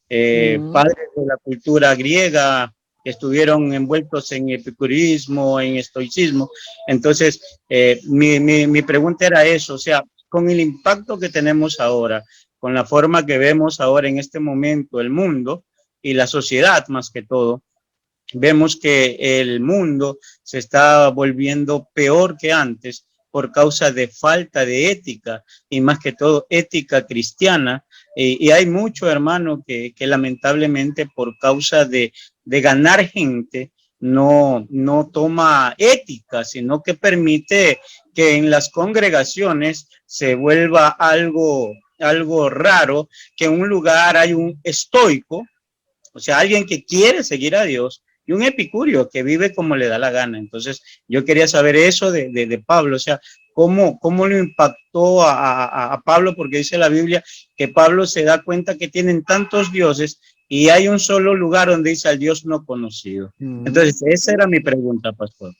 Padres de la cultura griega que estuvieron envueltos en epicurismo, en estoicismo. Entonces, mi pregunta era eso, o sea, con el impacto que tenemos ahora, con la forma que vemos ahora en este momento el mundo y la sociedad más que todo, vemos que el mundo se está volviendo peor que antes por causa de falta de ética y más que todo ética cristiana. Y hay mucho, hermano, que lamentablemente por causa de ganar gente no toma ética, sino que permite que en las congregaciones se vuelva algo raro, que en un lugar hay un estoico, o sea, alguien que quiere seguir a Dios, y un epicurio que vive como le da la gana. Entonces, yo quería saber eso de Pablo, o sea, cómo lo impactó a Pablo, porque dice la Biblia que Pablo se da cuenta que tienen tantos dioses y hay un solo lugar donde dice al Dios no conocido. Entonces, esa era mi pregunta, pastor.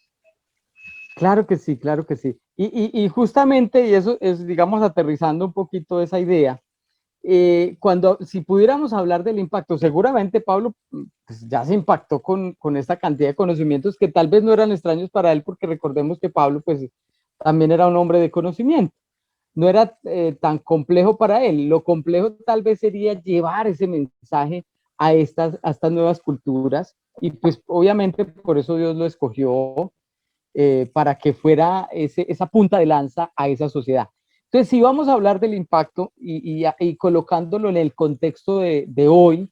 Claro que sí, claro que sí. Y justamente, y eso es, digamos, aterrizando un poquito esa idea, si pudiéramos hablar del impacto, seguramente Pablo pues, ya se impactó con esta cantidad de conocimientos que tal vez no eran extraños para él, porque recordemos que Pablo pues también era un hombre de conocimiento. No era tan complejo para él. Lo complejo tal vez sería llevar ese mensaje a estas nuevas culturas, y pues obviamente por eso Dios lo escogió, para que fuera esa punta de lanza a esa sociedad. Entonces, si vamos a hablar del impacto y colocándolo en el contexto de hoy,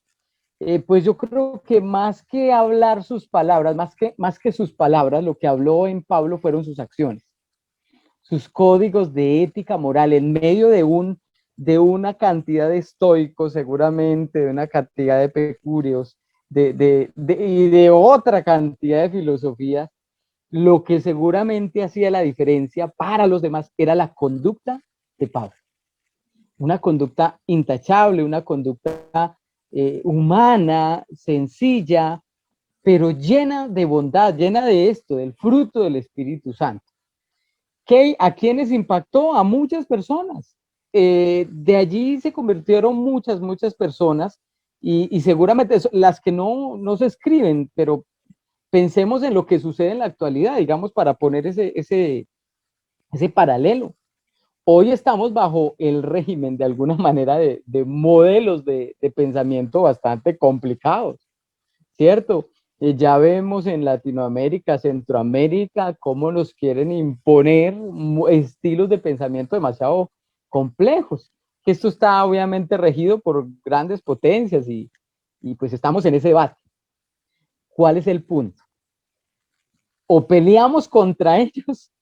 pues yo creo que más que hablar sus palabras, más que sus palabras, lo que habló en Pablo fueron sus acciones, sus códigos de ética moral, en medio de una cantidad de estoicos, seguramente, de una cantidad de epicúreos, y de otra cantidad de filosofías. Lo que seguramente hacía la diferencia para los demás era la conducta de Pablo. Una conducta intachable, una conducta humana, sencilla, pero llena de bondad, llena de esto, del fruto del Espíritu Santo. ¿A quiénes impactó? A muchas personas. De allí se convirtieron muchas personas, y seguramente las que no se escriben, pero pensemos en lo que sucede en la actualidad, digamos, para poner ese paralelo. Hoy estamos bajo el régimen, de alguna manera, de modelos de pensamiento bastante complicados, ¿cierto? Ya vemos en Latinoamérica, Centroamérica, cómo nos quieren imponer estilos de pensamiento demasiado complejos. Esto está obviamente regido por grandes potencias, y pues estamos en ese debate. ¿Cuál es el punto? O peleamos contra ellos,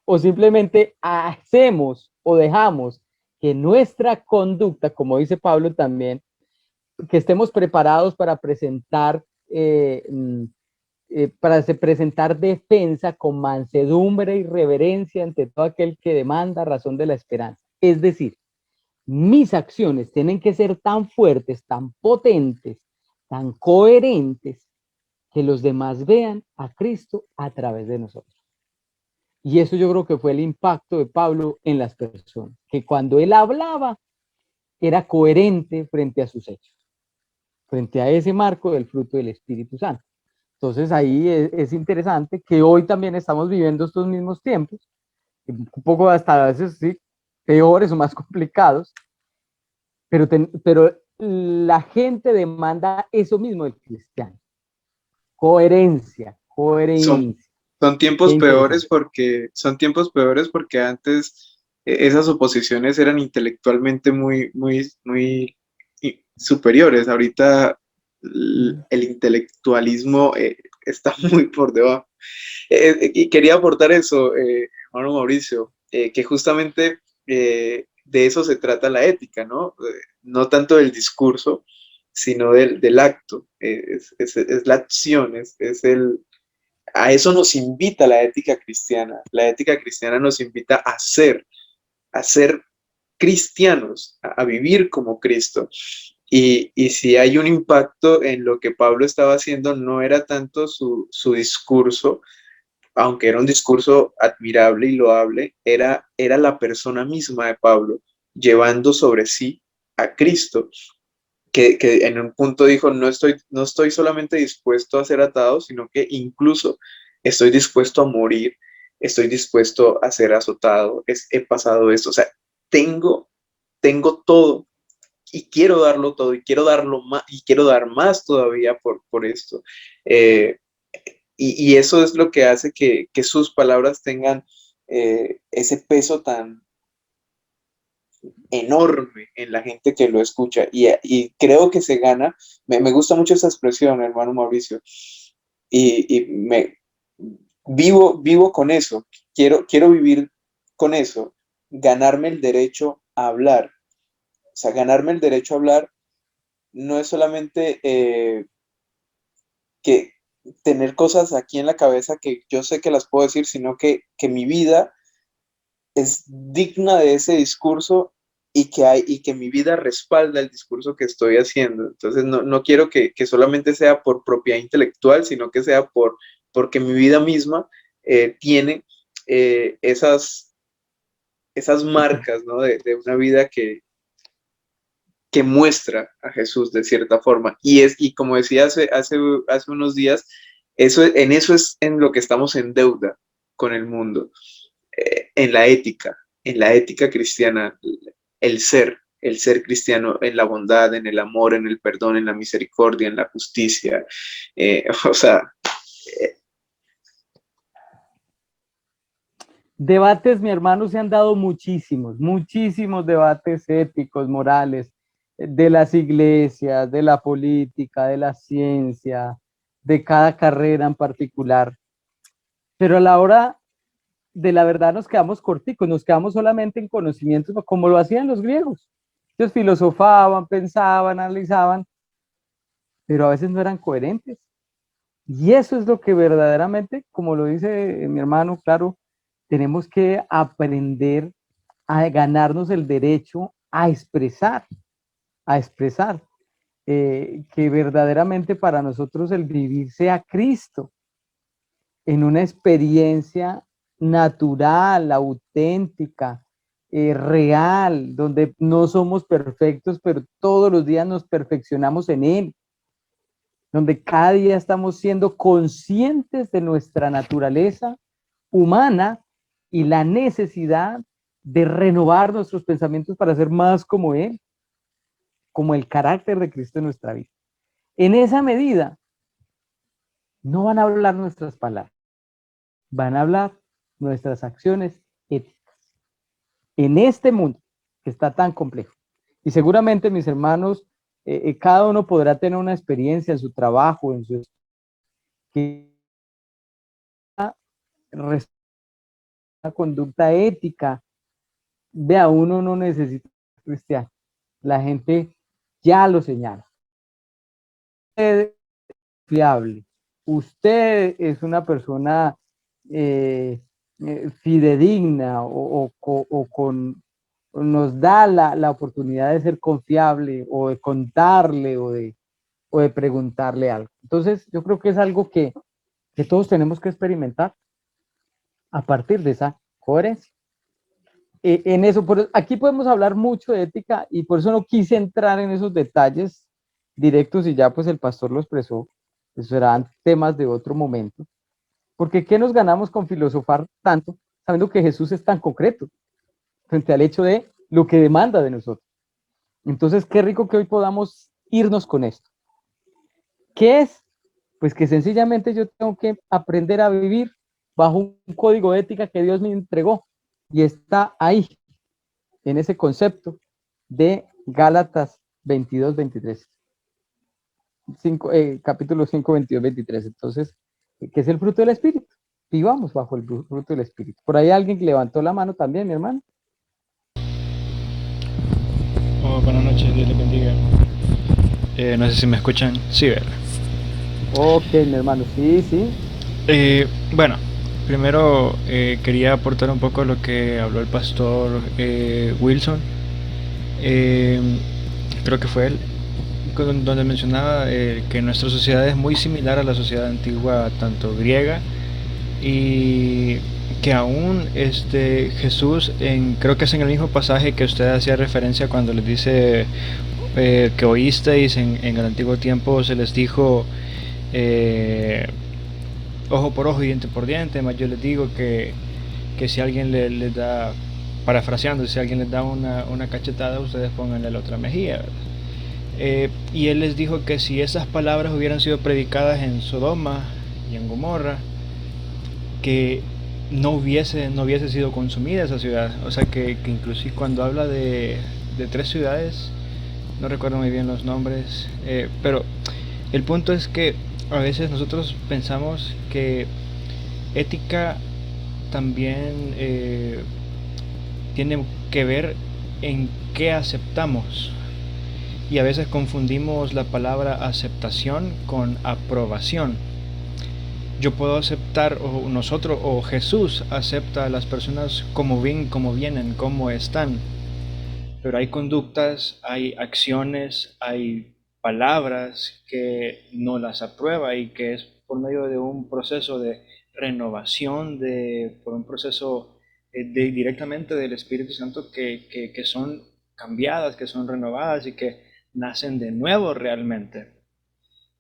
o simplemente hacemos o dejamos que nuestra conducta, como dice Pablo también, que estemos preparados para presentar defensa con mansedumbre y reverencia ante todo aquel que demanda razón de la esperanza. Es decir, mis acciones tienen que ser tan fuertes, tan potentes, tan coherentes, que los demás vean a Cristo a través de nosotros. Y eso yo creo que fue el impacto de Pablo en las personas, que cuando él hablaba era coherente frente a sus hechos, frente a ese marco del fruto del Espíritu Santo. Entonces ahí es interesante que hoy también estamos viviendo estos mismos tiempos, un poco hasta a veces sí, peores o más complicados, pero la gente demanda eso mismo del cristiano: coherencia. Son tiempos peores porque antes esas oposiciones eran intelectualmente muy superiores. Ahorita el intelectualismo está muy por debajo. Y quería aportar eso, hermano Mauricio, que justamente de eso se trata la ética, ¿no? No tanto del discurso, sino del acto. Es la acción, a eso nos invita la ética cristiana. La ética cristiana nos invita a ser cristianos, a vivir como Cristo. Y si hay un impacto en lo que Pablo estaba haciendo, no era tanto su discurso, aunque era un discurso admirable y loable, era la persona misma de Pablo, llevando sobre sí a Cristo, que en un punto dijo: no estoy solamente dispuesto a ser atado, sino que incluso estoy dispuesto a morir, estoy dispuesto a ser azotado, he pasado esto, o sea, tengo todo, y quiero darlo todo, y quiero darlo más, y quiero dar más todavía por esto. Y eso es lo que hace que sus palabras tengan ese peso tan enorme en la gente que lo escucha. Y creo que se gana, me gusta mucho esa expresión, hermano Mauricio, y vivo con eso, quiero vivir con eso, ganarme el derecho a hablar. O sea, ganarme el derecho a hablar no es solamente que tener cosas aquí en la cabeza que yo sé que las puedo decir, sino que mi vida es digna de ese discurso y que mi vida respalda el discurso que estoy haciendo. Entonces, no quiero que solamente sea por propiedad intelectual, sino que sea porque mi vida misma tiene esas marcas, ¿no? de una vida que muestra a Jesús de cierta forma. Y como decía hace unos días, en eso es en lo que estamos en deuda con el mundo, en la ética cristiana, el ser cristiano, en la bondad, en el amor, en el perdón, en la misericordia, en la justicia. O sea... Debates, mi hermano, se han dado muchísimos debates éticos, morales, de las iglesias, de la política, de la ciencia, de cada carrera en particular. Pero a la hora de la verdad nos quedamos corticos, nos quedamos solamente en conocimientos, como lo hacían los griegos. Ellos filosofaban, pensaban, analizaban, pero a veces no eran coherentes. Y eso es lo que verdaderamente, como lo dice mi hermano, claro, tenemos que aprender a ganarnos el derecho a expresar, que verdaderamente para nosotros el vivir sea Cristo en una experiencia natural, auténtica, real, donde no somos perfectos, pero todos los días nos perfeccionamos en Él, donde cada día estamos siendo conscientes de nuestra naturaleza humana y la necesidad de renovar nuestros pensamientos para ser más como Él, como el carácter de Cristo en nuestra vida. En esa medida, no van a hablar nuestras palabras, van a hablar nuestras acciones éticas en este mundo que está tan complejo. Y seguramente, mis hermanos, cada uno podrá tener una experiencia en su trabajo, en su que una conducta ética. Vea, uno no necesita cristiano, la gente ya lo señala. Usted es fiable, usted es una persona fidedigna o nos da la oportunidad de ser confiable o de contarle o de preguntarle algo. Entonces, yo creo que es algo que todos tenemos que experimentar a partir de esa coherencia. En eso, aquí podemos hablar mucho de ética y por eso no quise entrar en esos detalles directos y ya pues el pastor lo expresó, eso serán temas de otro momento, porque ¿qué nos ganamos con filosofar tanto sabiendo que Jesús es tan concreto frente al hecho de lo que demanda de nosotros? Entonces, qué rico que hoy podamos irnos con esto. ¿Qué es? Pues que sencillamente yo tengo que aprender a vivir bajo un código de ética que Dios me entregó y está ahí, en ese concepto de Gálatas 22, 23. Capítulo 5, 22, 23. Entonces, ¿qué es el fruto del Espíritu? Vivamos bajo el fruto del Espíritu. Por ahí alguien que levantó la mano también, mi hermano. Oh, buenas noches, Dios les bendiga. No sé si me escuchan. Sí, ¿verdad? Ok, mi hermano, sí. Bueno, primero quería aportar un poco lo que habló el pastor Wilson. Creo que fue él, donde mencionaba que nuestra sociedad es muy similar a la sociedad antigua, tanto griega, y que aún Jesús, creo que es en el mismo pasaje que usted hacía referencia cuando les dice que oísteis en el antiguo tiempo, se les dijo ojo por ojo y diente por diente, más yo les digo que si alguien les da, parafraseando, si alguien les da una cachetada, ustedes pónganle la otra mejilla, ¿verdad? Y él les dijo que si esas palabras hubieran sido predicadas en Sodoma y en Gomorra, que no hubiese sido consumida esa ciudad. O sea que inclusive cuando habla de 3 ciudades, no recuerdo muy bien los nombres, pero el punto es que a veces nosotros pensamos que ética también tiene que ver en qué aceptamos. Y a veces confundimos la palabra aceptación con aprobación. Yo puedo aceptar, o nosotros, o Jesús acepta a las personas como vienen, como están. Pero hay conductas, hay acciones, hay palabras que no las aprueba y que es por medio de un proceso de renovación, por un proceso directamente del Espíritu Santo que son cambiadas, que son renovadas y que nacen de nuevo realmente.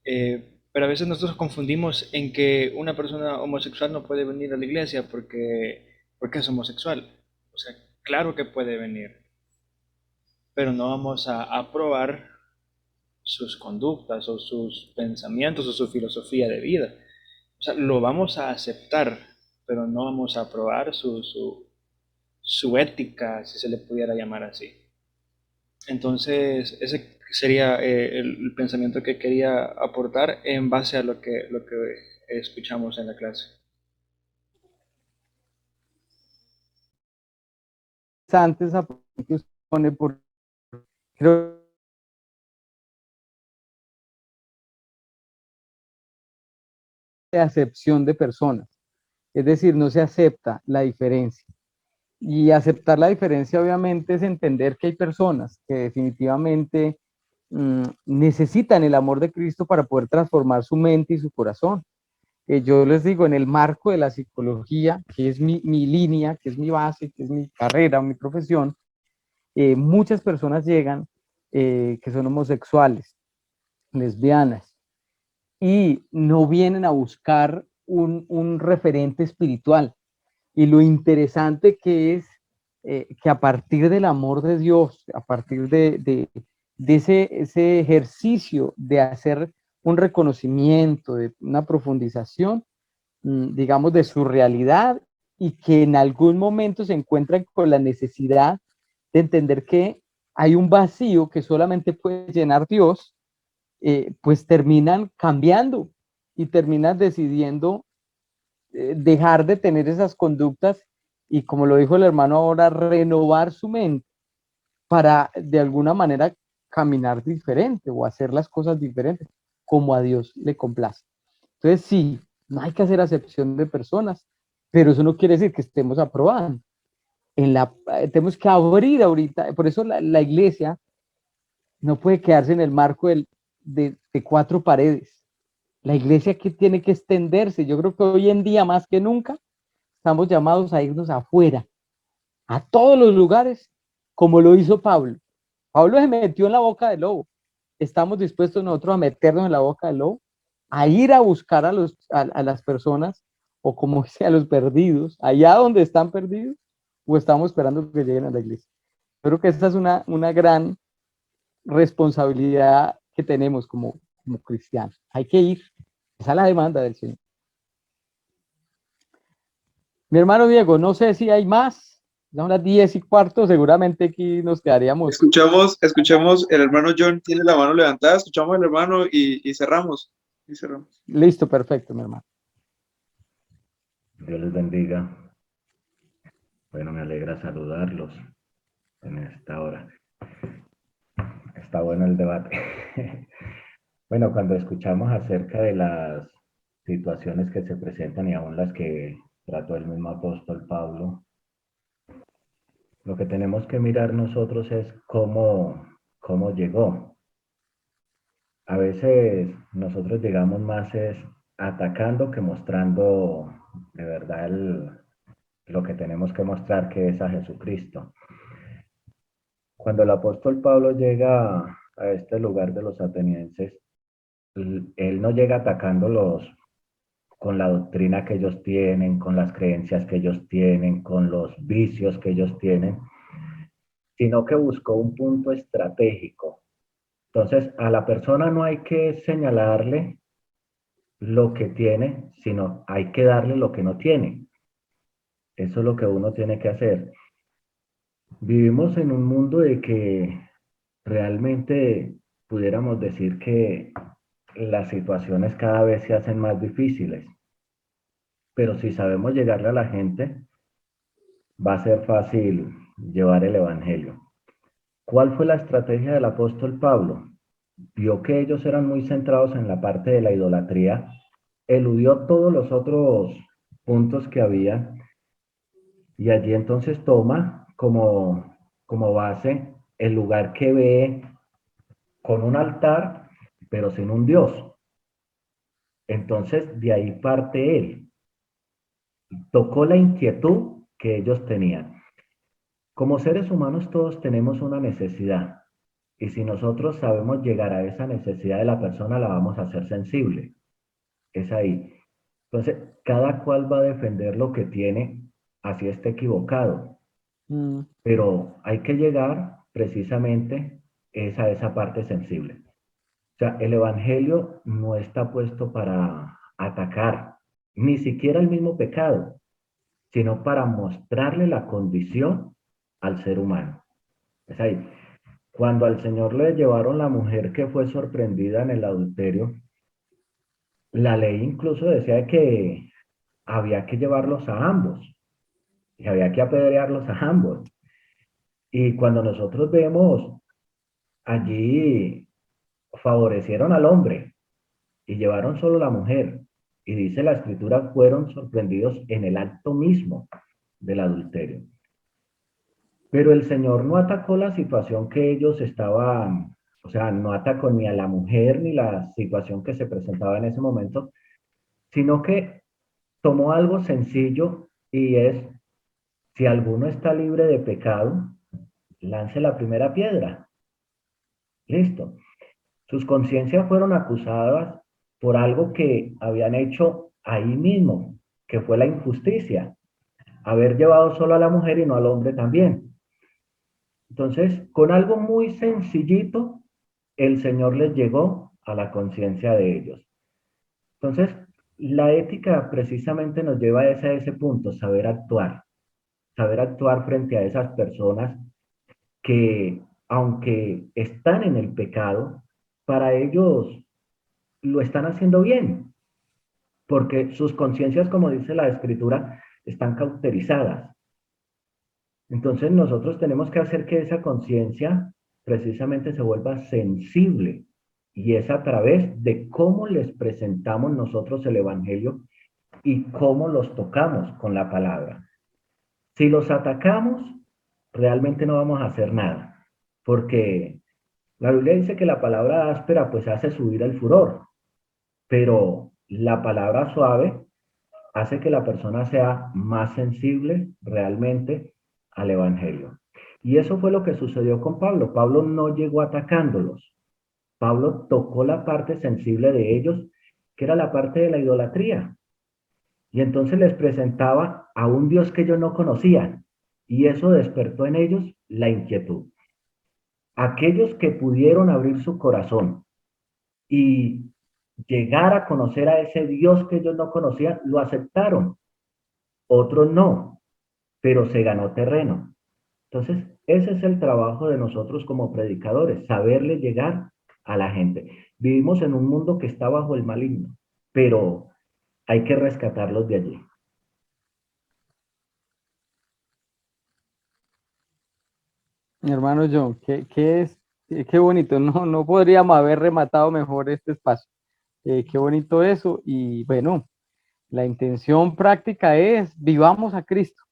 Pero a veces nosotros confundimos en que una persona homosexual no puede venir a la iglesia porque es homosexual. O sea, claro que puede venir, pero no vamos a aprobar sus conductas o sus pensamientos o su filosofía de vida. O sea, lo vamos a aceptar, pero no vamos a aprobar su ética, si se le pudiera llamar así. Entonces, ese sería el pensamiento que quería aportar en base a lo que escuchamos en la clase. Antes que usted pone por, creo de acepción de personas, es decir, no se acepta la diferencia. Y aceptar la diferencia obviamente es entender que hay personas que definitivamente necesitan el amor de Cristo para poder transformar su mente y su corazón. Yo les digo, en el marco de la psicología, que es mi línea, que es mi base, que es mi carrera, mi profesión, muchas personas llegan que son homosexuales, lesbianas, y no vienen a buscar un referente espiritual. Y lo interesante que es que a partir del amor de Dios, a partir de ese ejercicio de hacer un reconocimiento, de una profundización, digamos, de su realidad y que en algún momento se encuentran con la necesidad de entender que hay un vacío que solamente puede llenar Dios, pues terminan cambiando y terminan decidiendo dejar de tener esas conductas y, como lo dijo el hermano ahora, renovar su mente para de alguna manera caminar diferente o hacer las cosas diferentes como a Dios le complace. Entonces, sí, no hay que hacer acepción de personas, pero eso no quiere decir que estemos aprobando. Tenemos que abrir ahorita, por eso la iglesia no puede quedarse en el marco de 4 paredes. La iglesia que tiene que extenderse. Yo creo que hoy en día, más que nunca, estamos llamados a irnos afuera, a todos los lugares, como lo hizo Pablo. Pablo se metió en la boca del lobo. Estamos dispuestos nosotros a meternos en la boca del lobo, a ir a buscar a las personas, o como dice, a los perdidos, allá donde están perdidos, o estamos esperando que lleguen a la iglesia. Creo que esta es una gran responsabilidad que tenemos como cristianos. Hay que ir. Esa es la demanda del Señor. Mi hermano Diego, no sé si hay más. Son las 10:15, seguramente aquí nos quedaríamos. Escuchamos, el hermano John tiene la mano levantada, escuchamos al hermano y cerramos. Listo, perfecto, mi hermano. Dios les bendiga. Bueno, me alegra saludarlos en esta hora. Está bueno el debate. Bueno, cuando escuchamos acerca de las situaciones que se presentan y aún las que trató el mismo apóstol Pablo, lo que tenemos que mirar nosotros es cómo llegó. A veces nosotros llegamos más es atacando que mostrando de verdad lo que tenemos que mostrar, que es a Jesucristo. Cuando el apóstol Pablo llega a este lugar de los atenienses, él no llega atacándolos con la doctrina que ellos tienen, con las creencias que ellos tienen, con los vicios que ellos tienen, sino que buscó un punto estratégico. Entonces, a la persona no hay que señalarle lo que tiene, sino hay que darle lo que no tiene. Eso es lo que uno tiene que hacer. Vivimos en un mundo de que realmente pudiéramos decir que las situaciones cada vez se hacen más difíciles, pero si sabemos llegarle a la gente, va a ser fácil llevar el Evangelio. ¿Cuál fue la estrategia del apóstol Pablo? Vio que ellos eran muy centrados en la parte de la idolatría, eludió todos los otros puntos que había y allí entonces toma como base el lugar que ve con un altar, pero sin un Dios. Entonces de ahí parte él. Tocó la inquietud que ellos tenían. Como seres humanos todos tenemos una necesidad y si nosotros sabemos llegar a esa necesidad de la persona, la vamos a hacer sensible. Es ahí. Entonces, cada cual va a defender lo que tiene, así esté equivocado. Pero hay que llegar precisamente a esa parte sensible. O sea, el Evangelio no está puesto para atacar ni siquiera el mismo pecado, sino para mostrarle la condición al ser humano. Es ahí. Cuando al Señor le llevaron la mujer que fue sorprendida en el adulterio, la ley incluso decía que había que llevarlos a ambos y había que apedrearlos a ambos. Y cuando nosotros vemos allí, favorecieron al hombre y llevaron solo la mujer. Y dice la escritura, fueron sorprendidos en el acto mismo del adulterio. Pero el Señor no atacó la situación que ellos estaban, o sea, no atacó ni a la mujer ni la situación que se presentaba en ese momento, sino que tomó algo sencillo y es, si alguno está libre de pecado, lance la primera piedra. Listo. Sus conciencias fueron acusadas por algo que habían hecho ahí mismo, que fue la injusticia, haber llevado solo a la mujer y no al hombre también. Entonces, con algo muy sencillito, el Señor les llegó a la conciencia de ellos. Entonces, la ética precisamente nos lleva a ese punto, saber actuar frente a esas personas que, aunque están en el pecado, para ellos lo están haciendo bien, porque sus conciencias, como dice la escritura, están cauterizadas. Entonces nosotros tenemos que hacer que esa conciencia precisamente se vuelva sensible y es a través de cómo les presentamos nosotros el Evangelio y cómo los tocamos con la palabra. Si los atacamos, realmente no vamos a hacer nada, porque la Biblia dice que la palabra áspera pues hace subir el furor, pero la palabra suave hace que la persona sea más sensible realmente al Evangelio. Y eso fue lo que sucedió con Pablo. Pablo no llegó atacándolos. Pablo tocó la parte sensible de ellos, que era la parte de la idolatría. Y entonces les presentaba a un Dios que ellos no conocían. Y eso despertó en ellos la inquietud. Aquellos que pudieron abrir su corazón y llegar a conocer a ese Dios que ellos no conocían, lo aceptaron. Otros no, pero se ganó terreno. Entonces, ese es el trabajo de nosotros como predicadores, saberle llegar a la gente. Vivimos en un mundo que está bajo el maligno, pero hay que rescatarlos de allí. Mi hermano John, qué bonito, no podríamos haber rematado mejor este espacio. Qué bonito eso. Y bueno, la intención práctica es vivamos a Cristo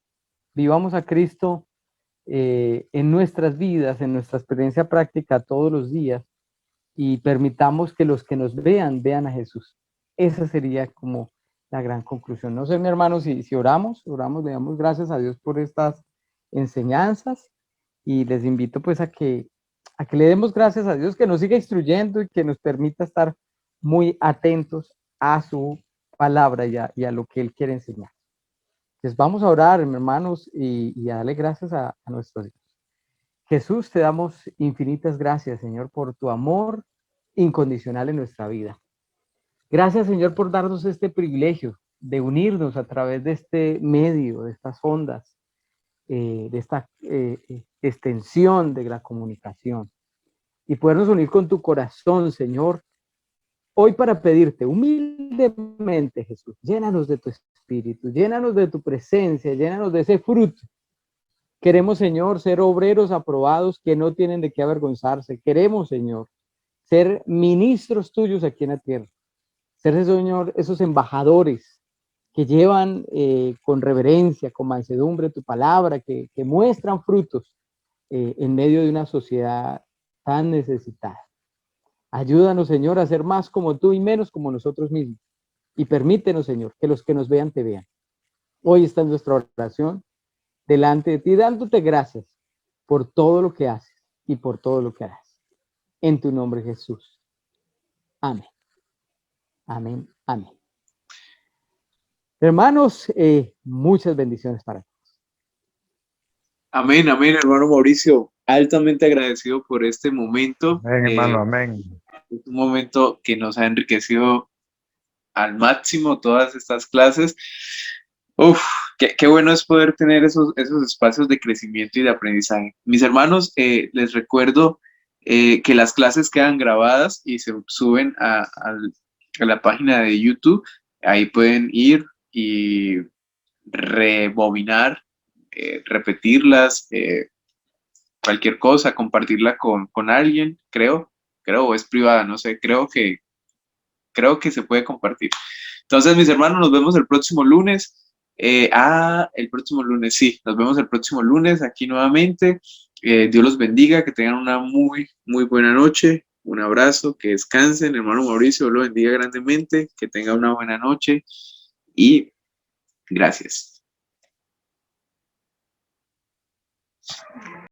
en nuestras vidas, en nuestra experiencia práctica todos los días y permitamos que los que nos vean a Jesús. Esa sería como la gran conclusión. No sé, mi hermano, si oramos, le damos gracias a Dios por estas enseñanzas y les invito pues a que le demos gracias a Dios, que nos siga instruyendo y que nos permita estar muy atentos a su palabra y a lo que Él quiere enseñar. Pues vamos a orar, hermanos, y a darle gracias a nuestro Dios. Jesús, te damos infinitas gracias, Señor, por tu amor incondicional en nuestra vida. Gracias, Señor, por darnos este privilegio de unirnos a través de este medio, de estas ondas, de esta extensión de la comunicación, y podernos unir con tu corazón, Señor, hoy para pedirte humildemente, Jesús, llénanos de tu espíritu, llénanos de tu presencia, llénanos de ese fruto. Queremos, Señor, ser obreros aprobados que no tienen de qué avergonzarse. Queremos, Señor, ser ministros tuyos aquí en la tierra. Ser, Señor, esos embajadores que llevan con reverencia, con mansedumbre tu palabra, que muestran frutos en medio de una sociedad tan necesitada. Ayúdanos, Señor, a ser más como tú y menos como nosotros mismos. Y permítenos, Señor, que los que nos vean te vean. Hoy está en nuestra oración delante de ti, dándote gracias por todo lo que haces y por todo lo que harás. En tu nombre, Jesús. Amén. Amén. Amén. Hermanos, muchas bendiciones para todos. Amén, amén, hermano Mauricio. Altamente agradecido por este momento. Amén, hermano, amén. Es un momento que nos ha enriquecido al máximo todas estas clases. Uf, qué bueno es poder tener esos espacios de crecimiento y de aprendizaje. Mis hermanos, les recuerdo que las clases quedan grabadas y se suben a la página de YouTube. Ahí pueden ir y rebobinar, repetirlas, cualquier cosa, compartirla con alguien, creo, o es privada, no sé, creo que se puede compartir. Entonces, mis hermanos, nos vemos el próximo lunes. El próximo lunes, sí, nos vemos el próximo lunes aquí nuevamente. Dios los bendiga, que tengan una muy, muy buena noche. Un abrazo, que descansen, hermano Mauricio, Dios lo bendiga grandemente, que tenga una buena noche y gracias.